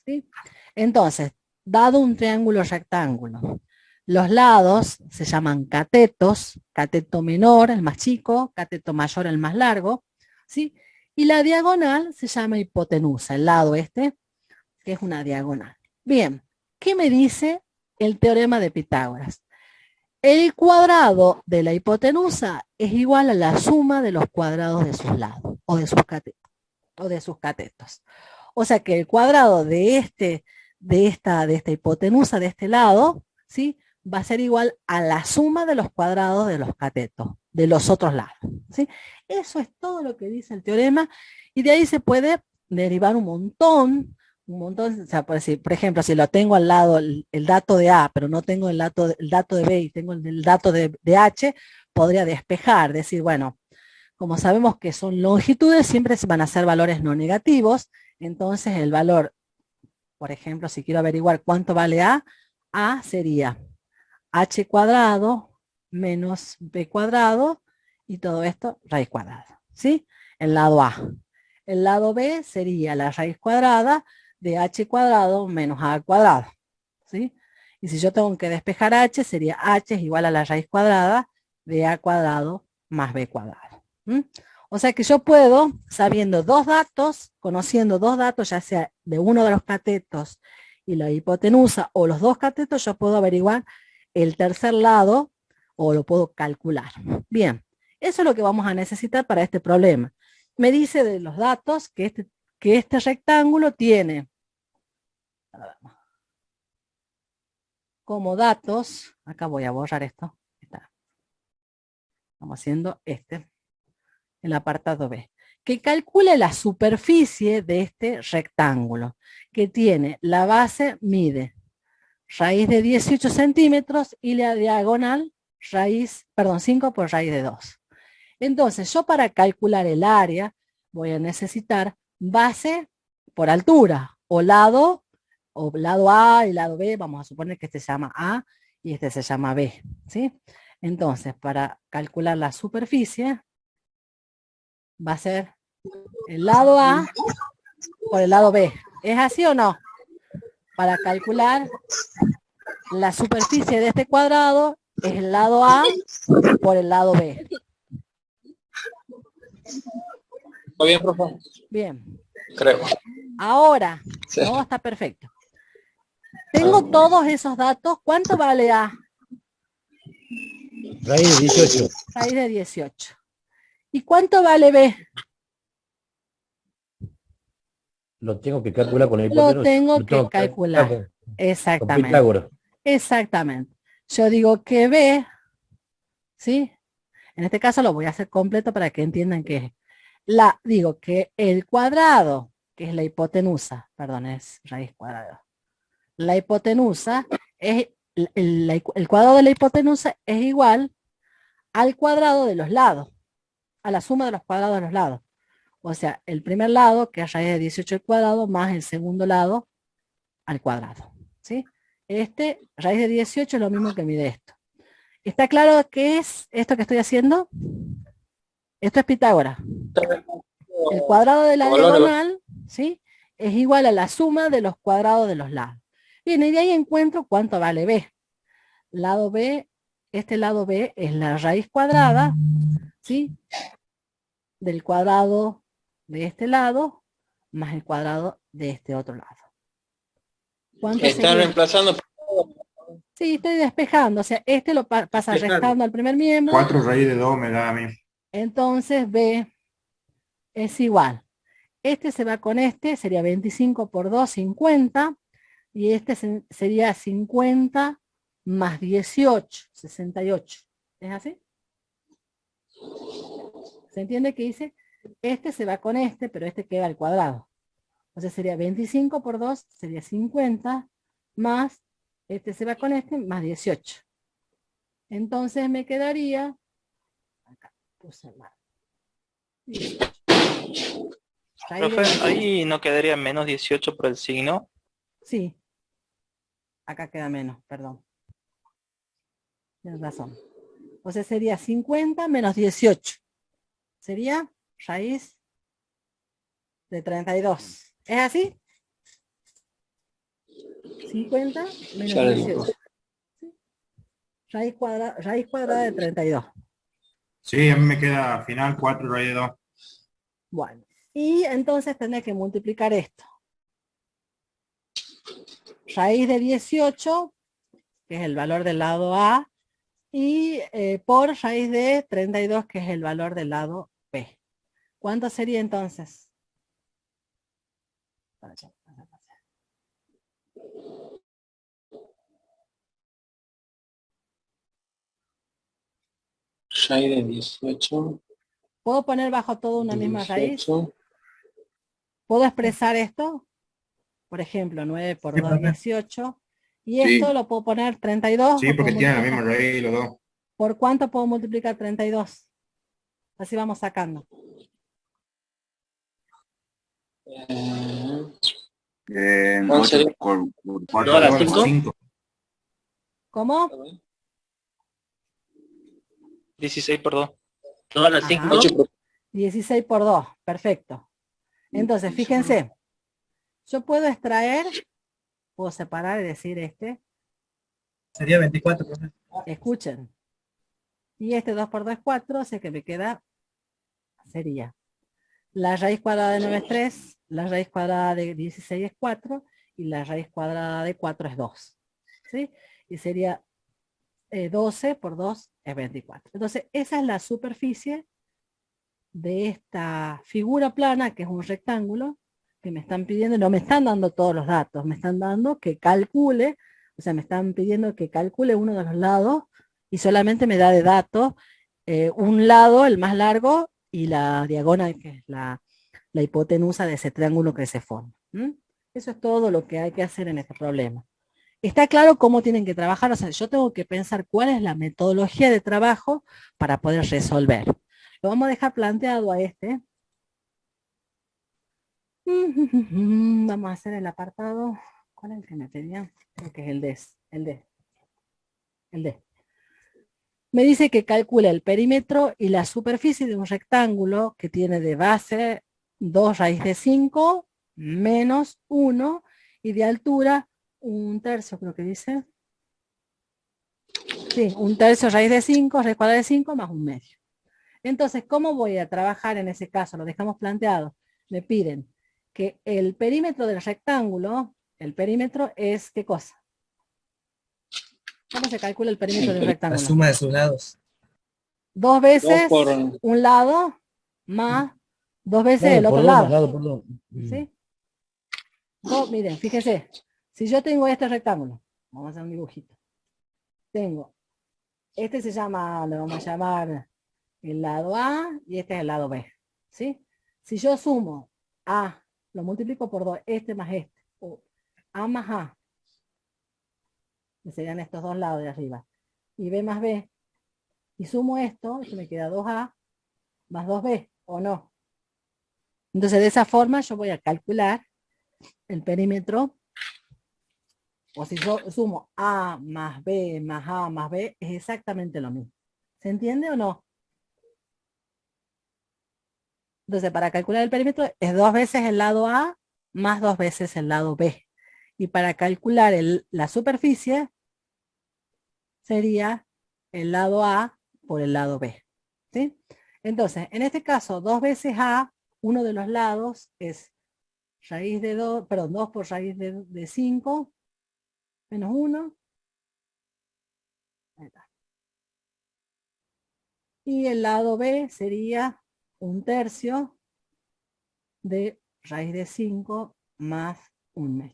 ¿Sí? Entonces, dado un triángulo rectángulo, los lados se llaman catetos, cateto menor, el más chico, cateto mayor, el más largo, ¿sí? Y la diagonal se llama hipotenusa, el lado este, que es una diagonal. Bien, ¿qué me dice el teorema de Pitágoras? El cuadrado de la hipotenusa es igual a la suma de los cuadrados de sus lados, o de sus catetos. O sea que el cuadrado de esta hipotenusa de este lado, ¿sí? Va a ser igual a la suma de los cuadrados de los catetos, de los otros lados, ¿sí? Eso es todo lo que dice el teorema, y de ahí se puede derivar un montón, o sea, por ejemplo, si lo tengo al lado el dato de A, pero no tengo el dato de B y tengo el dato de H, podría despejar, decir, bueno, como sabemos que son longitudes, siempre van a ser valores no negativos, entonces el valor, por ejemplo, si quiero averiguar cuánto vale A sería H cuadrado menos B cuadrado, y todo esto raíz cuadrada, ¿sí? El lado A. El lado B sería la raíz cuadrada de H cuadrado menos A cuadrado, ¿sí? Y si yo tengo que despejar H, sería H es igual a la raíz cuadrada de A cuadrado más B cuadrado. O sea que yo puedo, sabiendo dos datos, conociendo dos datos, ya sea de uno de los catetos y la hipotenusa, o los dos catetos, yo puedo averiguar el tercer lado, o lo puedo calcular. Bien, eso es lo que vamos a necesitar para este problema. Me dice de los datos que este rectángulo tiene como datos, acá voy a borrar esto, estamos haciendo el apartado B, que calcule la superficie de este rectángulo, que tiene la base, mide raíz de 18 centímetros y la diagonal 5 por raíz de 2. Entonces, yo para calcular el área voy a necesitar base por altura, o lado A y lado B, vamos a suponer que este se llama A y este se llama B, ¿sí? Entonces, para calcular la superficie, va a ser el lado A por el lado B. ¿Es así o no? Para calcular la superficie de este cuadrado, es el lado A por el lado B. ¿Está bien, profe? Bien. Creo. Ahora, Sí. todo está perfecto. Tengo todos esos datos. ¿Cuánto vale A? Raíz de 18. Raíz de 18. ¿Y cuánto vale B? Lo tengo que calcular con la Lo hipotenusa. tengo que calcular. con Exactamente. Pitágoras. Exactamente. Yo digo que B, ¿sí? En este caso lo voy a hacer completo para que entiendan que es. Digo que el cuadrado, que es la hipotenusa, perdón, es raíz cuadrada. La hipotenusa es, el cuadrado de la hipotenusa es igual al cuadrado de los lados, a la suma de los cuadrados de los lados. O sea, el primer lado, que es raíz de 18 al cuadrado, más el segundo lado al cuadrado, ¿sí? Raíz de 18 es lo mismo que mide esto. ¿Está claro qué es esto que estoy haciendo? Esto es Pitágoras. El cuadrado de la diagonal, ¿sí?, es igual a la suma de los cuadrados de los lados. Bien, y de ahí encuentro cuánto vale B. Lado B, este lado B es la raíz cuadrada, ¿sí?, del cuadrado de este lado más el cuadrado de este otro lado. ¿Cuánto Están sería? reemplazando. Sí, estoy despejando, o sea, este lo pasa restando al primer miembro. 4 raíz de 2 me da a mí. Entonces B es igual. Este se va con este, sería 25 por 2, 50. Y este sería 50 más 18, 68. ¿Es así? ¿Se entiende que dice? Este se va con este, pero este queda al cuadrado. Entonces sería 25 por 2, sería 50, más, este se va con este, más 18. Entonces me quedaría, acá puse mal, 18. Profe, ahí no quedaría menos 18 por el signo. Sí. Acá queda menos, perdón. Tienes razón. O sea, sería 50 menos 18. Sería raíz de 32. ¿Es así? 50 menos 18. ¿Sí? Raíz cuadrada de 32. Sí, a mí me queda al final 4 raíz de 2. Bueno, y entonces tenés que multiplicar esto. Raíz de 18, que es el valor del lado A, y por raíz de 32, que es el valor del lado B. ¿Cuánto sería entonces? Raíz de 18. ¿Puedo poner bajo todo una misma raíz? 18. ¿Puedo expresar esto? Por ejemplo, 9 por 2, 18. Y Sí. esto lo puedo poner 32. Sí, porque tienen la misma raíz los dos. ¿Por cuánto puedo multiplicar 32? Así vamos sacando. 11 por 4 a la 5. ¿Cómo? 16 por 2. 2 a la Ajá. 5. 16 por 2, perfecto. Entonces, fíjense, yo puedo extraer, puedo separar y decir este. Sería 24, profe. Escuchen. Y este 2 por 2 es 4, o sea que me queda, sería la raíz cuadrada de 9 es 3, la raíz cuadrada de 16 es 4, y la raíz cuadrada de 4 es 2. ¿Sí? Y sería 12 por 2 es 24. Entonces, esa es la superficie de esta figura plana, que es un rectángulo, que me están pidiendo, no me están dando todos los datos, me están dando que calcule, o sea, me están pidiendo que calcule uno de los lados, y solamente me da de datos un lado, el más largo, y la diagonal, que es la hipotenusa de ese triángulo que se forma. Eso es todo lo que hay que hacer en este problema. Está claro cómo tienen que trabajar, o sea, yo tengo que pensar cuál es la metodología de trabajo para poder resolver. Lo vamos a dejar planteado a este. Vamos a hacer el apartado. ¿Cuál es el que me pedía? Creo que es el D. El D. Me dice que calcula el perímetro y la superficie de un rectángulo que tiene de base 2 raíz de 5 menos 1 y de altura 1/3, creo que dice. Sí, 1/3 raíz de 5, raíz cuadrada de 5 más 1/2. Entonces, ¿cómo voy a trabajar en ese caso? Lo dejamos planteado. Me piden que el perímetro del rectángulo, el perímetro es, ¿qué cosa? ¿Cómo se calcula el perímetro del rectángulo? La suma de sus lados. 2 veces por... un lado más 2 veces Lado el por otro dos, lado. lado por dos. ¿Sí? Miren, fíjense. Si yo tengo este rectángulo, vamos a hacer un dibujito. Tengo, este se llama, le vamos a llamar el lado A y este es el lado B. ¿Sí? Si yo sumo A, lo multiplico por 2, este más este, o A más A, que serían estos dos lados de arriba, y B más B, y sumo esto me queda 2A más 2B, ¿o no? Entonces de esa forma yo voy a calcular el perímetro, o si yo sumo A más B más A más B, es exactamente lo mismo. ¿Se entiende o no? Entonces, para calcular el perímetro es 2 veces el lado A más 2 veces el lado B. Y para calcular la superficie sería el lado A por el lado B. ¿Sí? Entonces, en este caso, 2 veces A, uno de los lados es raíz de 2, perdón, 2 por raíz de 5 menos 1. Ahí está. Y el lado B sería 1/3 de raíz de 5 más 1/2.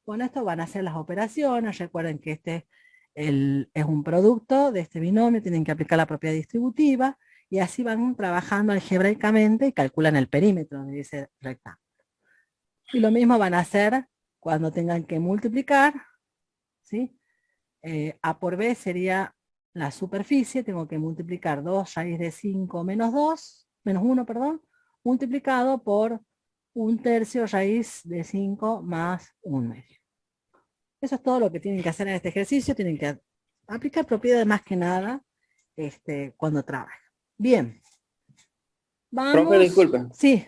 Bueno, esto van a ser las operaciones. Recuerden que este es un producto de este binomio. Tienen que aplicar la propiedad distributiva. Y así van trabajando algebraicamente y calculan el perímetro de ese rectángulo. Y lo mismo van a hacer cuando tengan que multiplicar. ¿Sí? A por B sería la superficie. Tengo que multiplicar 2 raíz de 5 menos 2, menos 1, perdón, multiplicado por 1/3 raíz de 5 más 1/2. Eso es todo lo que tienen que hacer en este ejercicio. Tienen que aplicar propiedades más que nada cuando trabajan. Bien. Vamos. Profe, disculpe. Sí.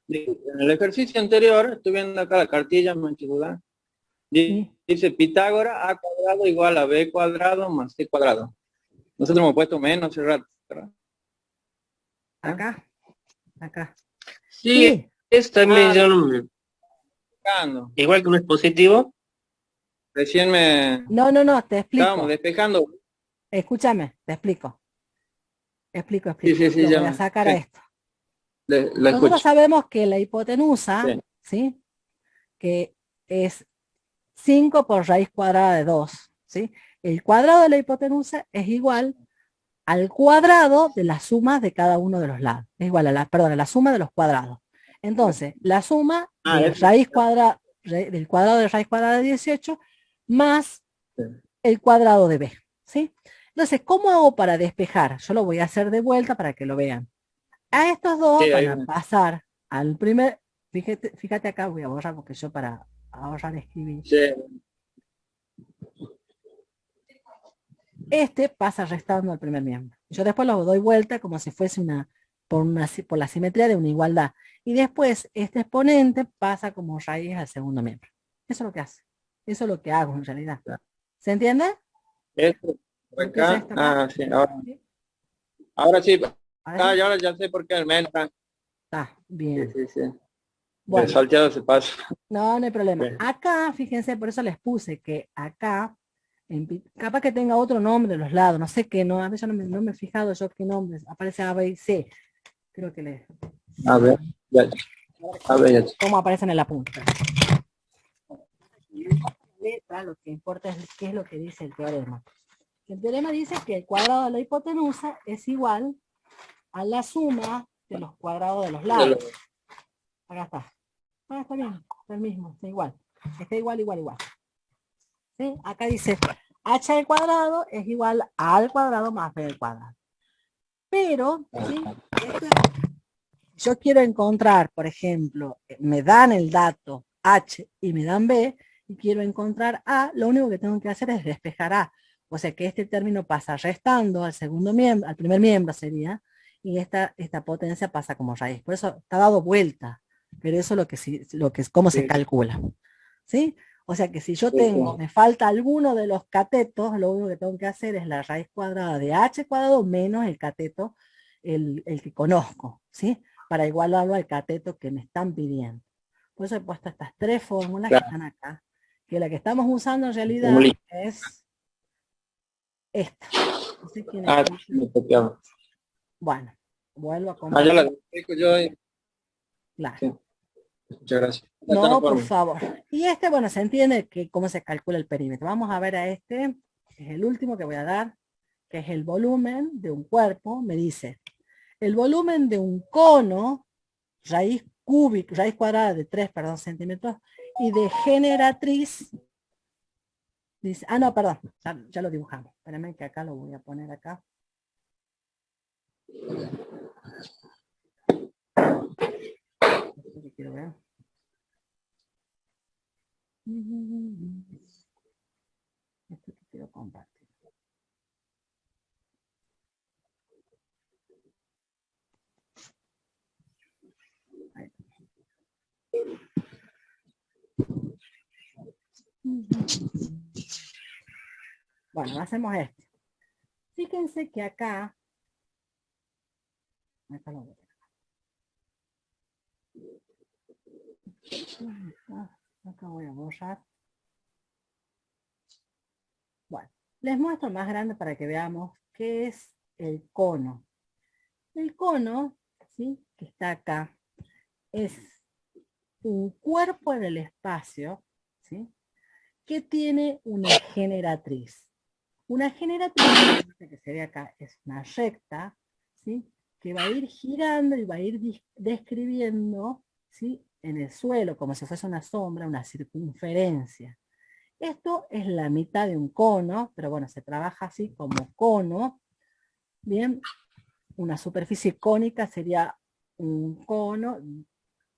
En el ejercicio anterior, estoy viendo acá la cartilla, me ayuda. Dice Pitágoras, A cuadrado igual a B cuadrado más C cuadrado. Nosotros hemos puesto menos hace rato, ¿verdad? Acá. Acá. Sí, es también yo igual que un expositivo. Recién me... No, te explico. Estábamos despejando. Escúchame, te explico. Explico. Sí, Lo voy a sacar a esto. Nosotros sabemos que la hipotenusa, ¿sí? Que es 5 por raíz cuadrada de 2, ¿sí? El cuadrado de la hipotenusa es igual al cuadrado de la suma de cada uno de los lados. Es igual a la suma de los cuadrados. Entonces, la suma de raíz cuadrada, del cuadrado de raíz cuadrada de 18 más el cuadrado de B, ¿sí? Entonces, ¿cómo hago para despejar? Yo lo voy a hacer de vuelta para que lo vean. A estos dos van a pasar al primer, fíjate acá, voy a borrar porque yo para ahorrar escribir. Sí. Este pasa restando al primer miembro. Yo después lo doy vuelta como si fuese por la simetría de una igualdad. Y después este exponente pasa como raíz al segundo miembro. Eso es lo que hace. Eso es lo que hago en realidad. ¿Se entiende? Esto acá. Sí, ahora sí. Ahora ya sé por qué el menos. Está bien. Sí. Bueno. El salteado se pasa. No hay problema. Acá, fíjense, por eso les puse que acá, capaz que tenga otro nombre a los lados, no sé qué, no, a veces no me he fijado yo qué nombre, aparece A, B y C. Creo que le... A ver, ya. ¿Cómo aparece en la punta? Lo que importa es qué es lo que dice el teorema. El teorema dice que el cuadrado de la hipotenusa es igual a la suma de los cuadrados de los lados. Acá está. Está bien, está el mismo, está igual. Está igual. ¿Sí? Acá dice h al cuadrado es igual a al cuadrado más b al cuadrado. Pero, ¿sí? Yo quiero encontrar, por ejemplo, me dan el dato h y me dan b, y quiero encontrar a, lo único que tengo que hacer es despejar a. O sea que este término pasa restando al segundo miembro, al primer miembro sería, y esta potencia pasa como raíz. Por eso está dado vuelta, pero eso es cómo se calcula. ¿Sí? O sea que si yo me falta alguno de los catetos, lo único que tengo que hacer es la raíz cuadrada de h cuadrado menos el cateto, el que conozco, ¿sí? Para igualarlo al cateto que me están pidiendo. Por eso he puesto estas tres fórmulas que están acá, que la que estamos usando en realidad es esta. No sé quién es. Bueno, vuelvo a compartir. Ya la explico yo. Claro. Sí. Muchas gracias. No, por favor. Y bueno, se entiende que cómo se calcula el perímetro. Vamos a ver a este, que es el último que voy a dar, que es el volumen de un cuerpo. Me dice, el volumen de un cono, raíz cuadrada de 3, centímetros, y de generatriz, dice, no, perdón, ya lo dibujamos. Espérenme que acá lo voy a poner acá. Quiero ver. Esto que quiero compartir. Bueno, hacemos esto. Fíjense que acá lo voy acá voy a borrar. Bueno, les muestro más grande para que veamos qué es el cono. El cono, ¿sí?, que está acá, es un cuerpo en el espacio, ¿sí?, que tiene una generatriz. Una generatriz, que se ve acá, es una recta, ¿sí?, que va a ir girando y va a ir describiendo, ¿sí?, en el suelo, como si fuese una sombra, una circunferencia. Esto es la mitad de un cono, pero bueno, se trabaja así como cono. Bien, una superficie cónica sería un cono,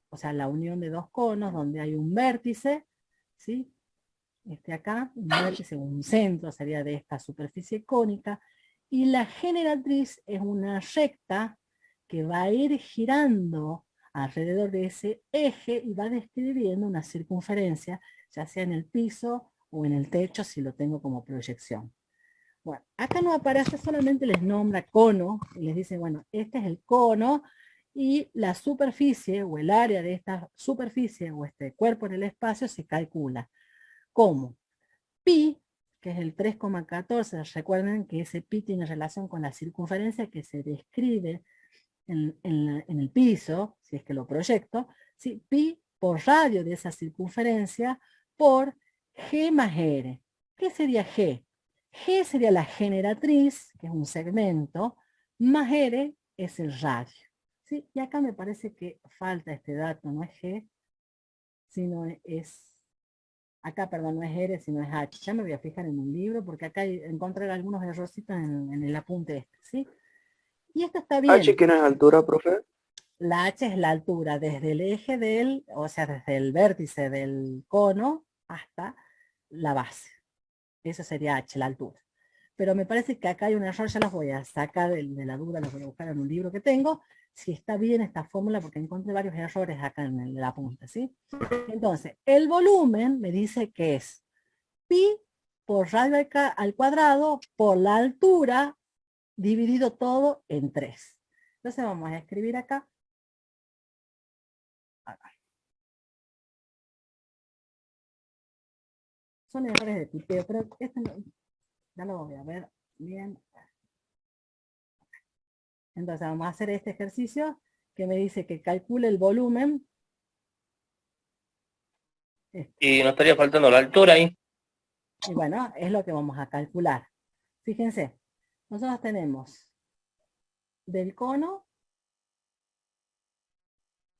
o sea, la unión de dos conos donde hay un vértice, ¿sí? Acá, un vértice, un centro sería de esta superficie cónica, y la generatriz es una recta que va a ir girando alrededor de ese eje y va describiendo una circunferencia, ya sea en el piso o en el techo si lo tengo como proyección. Bueno, acá no aparece, solamente les nombra cono y les dice, bueno, este es el cono y la superficie o el área de esta superficie o este cuerpo en el espacio se calcula. ¿Cómo? Pi, que es el 3,14, recuerden que ese pi tiene relación con la circunferencia que se describe en el piso, si es que lo proyecto, ¿sí? Pi por radio de esa circunferencia por G más R. ¿Qué sería G? G sería la generatriz, que es un segmento, más R es el radio. ¿Sí? Y acá me parece que falta este dato, no es G, sino es... Acá, perdón, no es R, sino es H. Ya me voy a fijar en un libro, porque acá encontré algunos errorcitos en el apunte este, ¿sí? Y esto está bien. H, ¿qué no es altura, profe? La H es la altura desde el eje del, o sea, desde el vértice del cono hasta la base. Eso sería H, la altura. Pero me parece que acá hay un error, ya los voy a sacar de la duda, los voy a buscar en un libro que tengo, si está bien esta fórmula, porque encontré varios errores acá en el apunte, ¿sí? Entonces, el volumen me dice que es pi por radio al cuadrado por la altura dividido todo en 3. Entonces vamos a escribir acá. Son errores de tipeo, pero este no, ya lo voy a ver bien. Entonces vamos a hacer este ejercicio que me dice que calcule el volumen. Y nos estaría faltando la altura ahí. Y bueno, es lo que vamos a calcular. Fíjense, nosotros tenemos del cono,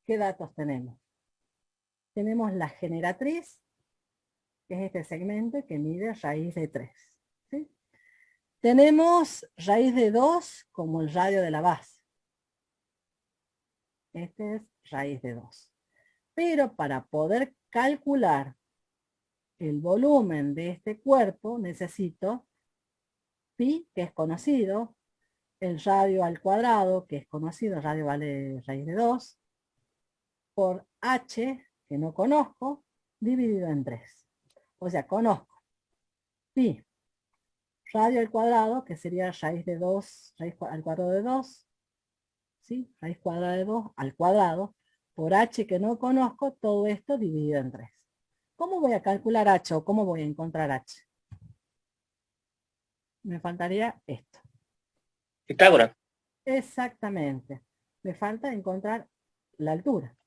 ¿qué datos tenemos? Tenemos la generatriz, que es este segmento que mide raíz de 3. ¿Sí? Tenemos raíz de 2 como el radio de la base. Este es raíz de 2. Pero para poder calcular el volumen de este cuerpo necesito pi, que es conocido, el radio al cuadrado, que es conocido, el radio vale raíz de 2, por h, que no conozco, dividido en 3. O sea, conozco pi, radio al cuadrado, que sería raíz de 2, raíz al cuadrado de 2, ¿sí? Raíz cuadrada de 2 al cuadrado, por h que no conozco, todo esto dividido en 3. ¿Cómo voy a calcular h o cómo voy a encontrar h? Me faltaría esto. Pitágoras. Exactamente. Me falta encontrar la altura.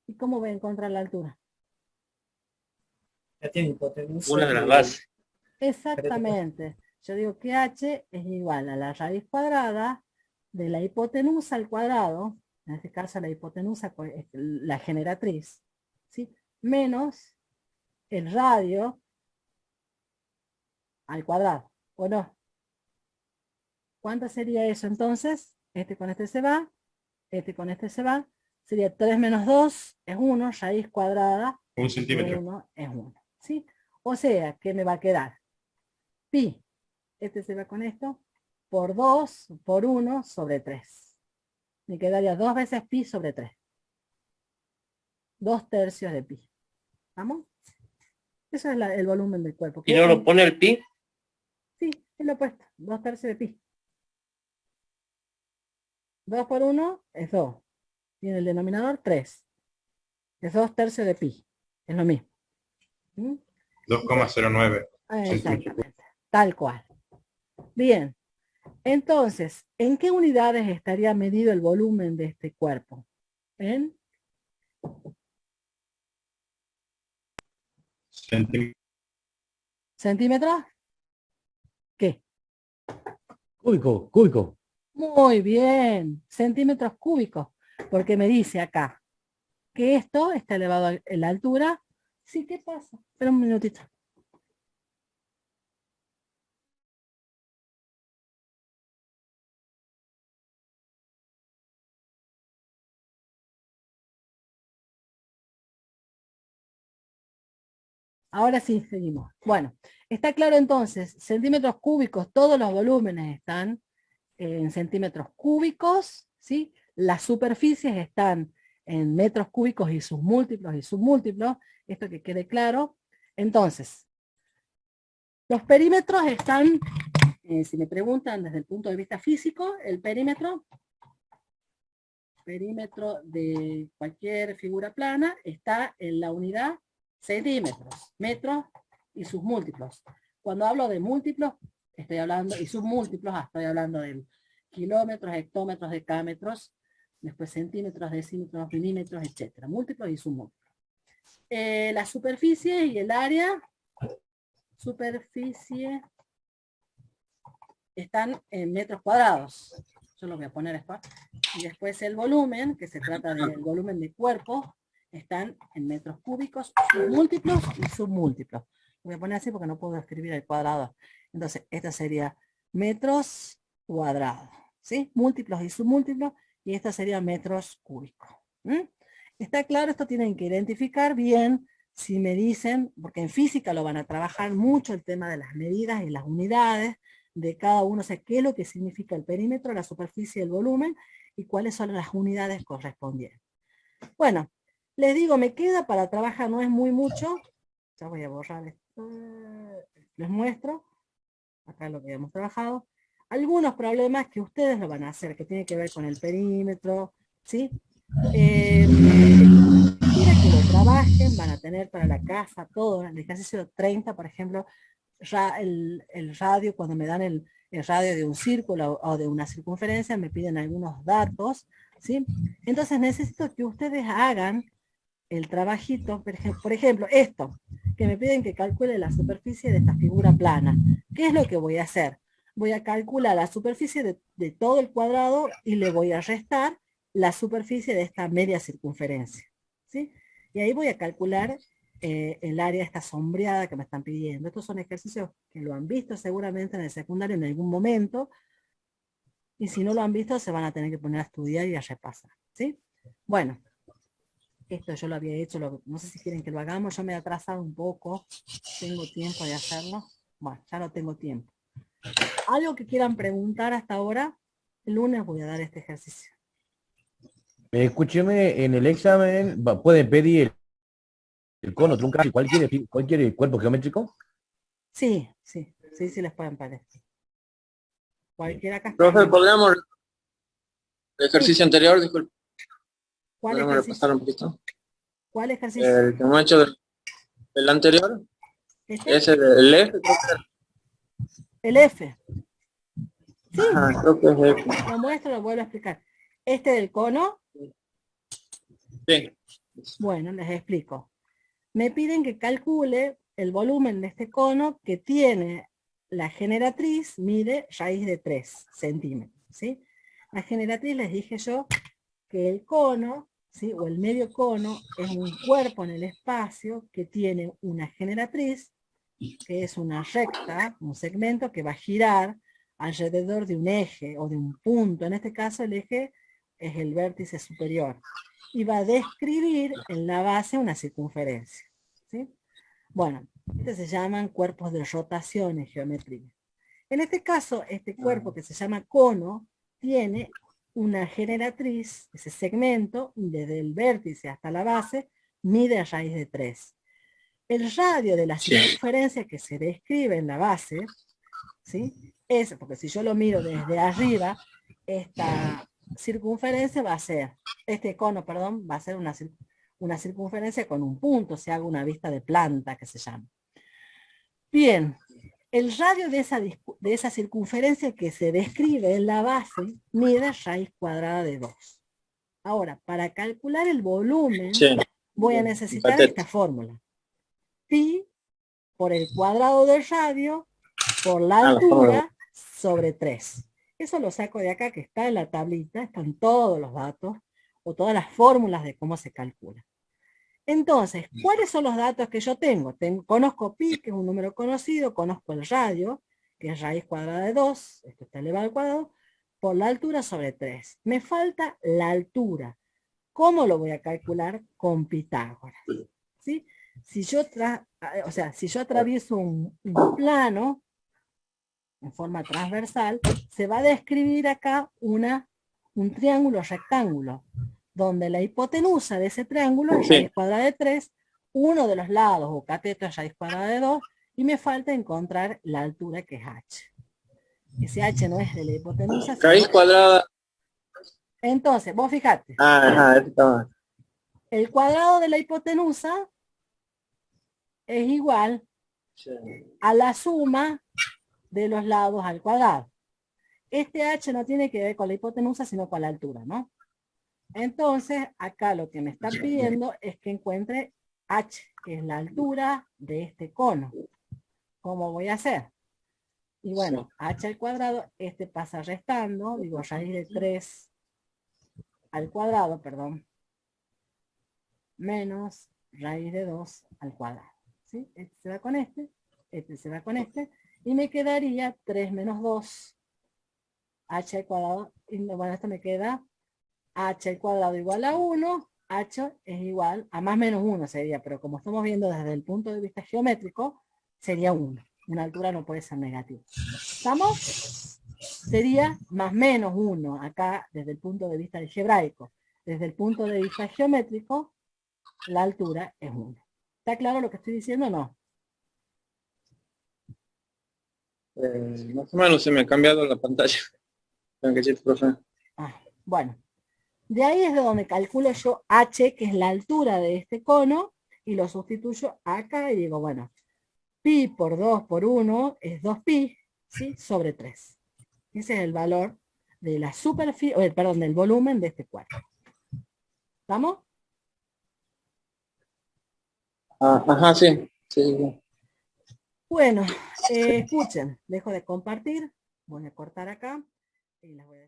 ¿Y cómo voy a encontrar la altura? Ya tiene hipotenusa. Una de las bases. Exactamente. Yo digo que h es igual a la raíz cuadrada de la hipotenusa al cuadrado, en este caso la hipotenusa es la generatriz, ¿sí? Menos el radio al cuadrado, ¿o no? ¿Cuánto sería eso entonces? Este con este se va, este con este se va, sería 3 menos 2 es 1, raíz cuadrada 1 centímetro. de 1 es 1, ¿sí? O sea, ¿qué me va a quedar? Pi, este se va con esto, por 2, por 1 sobre 3. Me quedaría 2 veces pi sobre 3. 2 tercios de pi. ¿Vamos? Eso es el volumen del cuerpo. ¿Y no lo pone el pi? Es lo opuesto, 2/3 de pi. 2 por 1 es 2. Y en el denominador 3. Es 2/3 de pi. Es lo mismo. 2,09. Exactamente. Tal cual. Bien. Entonces, ¿en qué unidades estaría medido el volumen de este cuerpo? ¿En? ¿Centímetros? ¿Qué? Cúbico. Muy bien. Centímetros cúbicos. Porque me dice acá que esto está elevado a la altura. Sí, ¿qué pasa? Espera un minutito. Ahora sí, seguimos. Bueno, está claro entonces, centímetros cúbicos, todos los volúmenes están en centímetros cúbicos, ¿sí? Las superficies están en metros cúbicos y sus múltiplos, esto que quede claro. Entonces, los perímetros están, si me preguntan desde el punto de vista físico, el perímetro de cualquier figura plana está en la unidad centímetros, metros y sus múltiplos. Cuando hablo de múltiplos, estoy hablando, y sus múltiplos, estoy hablando de kilómetros, hectómetros, decámetros, después centímetros, decímetros, milímetros, etcétera. Múltiplos y sus múltiplos. La superficie y el área, superficie, están en metros cuadrados. Yo lo voy a poner después. Y después el volumen, que se trata del volumen de cuerpo, están en metros cúbicos, múltiplos y submúltiplos. Lo voy a poner así porque no puedo escribir el cuadrado. Entonces, esto sería metros cuadrados, ¿sí? Múltiplos y submúltiplos, y esto sería metros cúbicos. ¿Está claro? Esto tienen que identificar bien si me dicen, porque en física lo van a trabajar mucho el tema de las medidas y las unidades de cada uno, o sea, qué es lo que significa el perímetro, la superficie, el volumen, y cuáles son las unidades correspondientes. Bueno, les digo, me queda para trabajar, no es mucho. Ya voy a borrar esto. Les muestro. Acá lo que hemos trabajado. Algunos problemas que ustedes lo van a hacer, que tienen que ver con el perímetro, ¿sí? Mira que lo trabajen, van a tener para la casa todo. En el ejercicio 30, por ejemplo, ya el radio, cuando me dan el radio de un círculo o de una circunferencia, me piden algunos datos, ¿sí? Entonces necesito que ustedes hagan el trabajito, por ejemplo, esto, que me piden que calcule la superficie de esta figura plana. ¿Qué es lo que voy a hacer? Voy a calcular la superficie de todo el cuadrado y le voy a restar la superficie de esta media circunferencia, ¿sí? Y ahí voy a calcular el área esta sombreada que me están pidiendo. Estos son ejercicios que lo han visto seguramente en el secundario en algún momento, y si no lo han visto se van a tener que poner a estudiar y a repasar, ¿sí? Bueno, esto yo lo había hecho, no sé si quieren que lo hagamos, yo me he atrasado un poco, tengo tiempo de hacerlo. Bueno, ya no tengo tiempo. ¿Algo que quieran preguntar hasta ahora? El lunes voy a dar este ejercicio. Escúcheme, en el examen pueden pedir el cono truncal, cualquier cuerpo geométrico. Sí, les pueden pedir. Cualquiera acá. Profe, ¿podríamos el ejercicio anterior? Disculpe. ¿Cuál ¿Podemos ejercicio? repasar un poquito? ¿Cuál ejercicio? El que hemos hecho del anterior. ¿Este? Ese del F, creo que era. El F. Sí. Ajá, creo que es F. Lo muestro, lo vuelvo a explicar. Este del cono. Sí. Bueno, les explico. Me piden que calcule el volumen de este cono que tiene la generatriz, mide raíz de 3 centímetros, ¿sí? La generatriz, les dije yo, que el cono, ¿sí? O el medio cono, es un cuerpo en el espacio que tiene una generatriz, que es una recta, un segmento que va a girar alrededor de un eje o de un punto. En este caso el eje es el vértice superior. Y va a describir en la base una circunferencia, ¿sí? Bueno, estos se llaman cuerpos de rotación en geometría. En este caso, este cuerpo que se llama cono, tiene una generatriz, ese segmento, desde el vértice hasta la base, mide a raíz de 3. El radio de la circunferencia que se describe en la base, ¿sí? Eso, porque si yo lo miro desde arriba, esta circunferencia va a ser, este cono, perdón, va a ser una circunferencia con un punto, si hago una vista de planta que se llama. Bien, el radio de esa circunferencia que se describe en la base mide raíz cuadrada de 2. Ahora, para calcular el volumen, Sí. voy a necesitar esta fórmula. Pi por el cuadrado del radio por la altura sobre 3. Eso lo saco de acá, que está en la tablita, están todos los datos o todas las fórmulas de cómo se calcula. Entonces, ¿cuáles son los datos que yo tengo? Conozco pi, que es un número conocido, conozco el radio, que es raíz cuadrada de 2, esto está elevado al cuadrado, por la altura sobre 3. Me falta la altura. ¿Cómo lo voy a calcular? Con Pitágoras. ¿Sí? Si yo atravieso un plano en forma transversal, se va a describir acá un triángulo rectángulo, donde la hipotenusa de ese triángulo es raíz cuadrada de 3, uno de los lados o cateto es raíz cuadrada de 2, y me falta encontrar la altura, que es h. Ese h no es de la hipotenusa. Raíz cuadrada. Entonces, vos fijate. Ajá, está. El cuadrado de la hipotenusa es igual a la suma de los lados al cuadrado. Este h no tiene que ver con la hipotenusa, sino con la altura, ¿no? Entonces, acá lo que me está pidiendo es que encuentre h, que es la altura de este cono. ¿Cómo voy a hacer? Y bueno, h al cuadrado, este pasa restando, digo raíz de 3 al cuadrado, perdón, menos raíz de 2 al cuadrado. ¿Sí? Este se va con este se va con este, y me quedaría 3 menos 2, h al cuadrado, y bueno, esto me queda h al cuadrado igual a 1, h es igual a más menos 1 sería, pero como estamos viendo desde el punto de vista geométrico, sería 1. Una altura no puede ser negativa. ¿Estamos? Sería más menos 1 acá desde el punto de vista algebraico. Desde el punto de vista geométrico, la altura es 1. ¿Está claro lo que estoy diciendo o no? Más o menos se me ha cambiado la pantalla. Bueno, de ahí es de donde calculo yo h, que es la altura de este cono, y lo sustituyo acá y digo, bueno, pi por 2 por 1 es 2pi, ¿sí? Sobre 3. Ese es el valor de la superficie, perdón, del volumen de este cuadro. ¿Estamos? Ajá, sí. Sí. Bueno, escuchen, dejo de compartir, voy a cortar acá y las voy a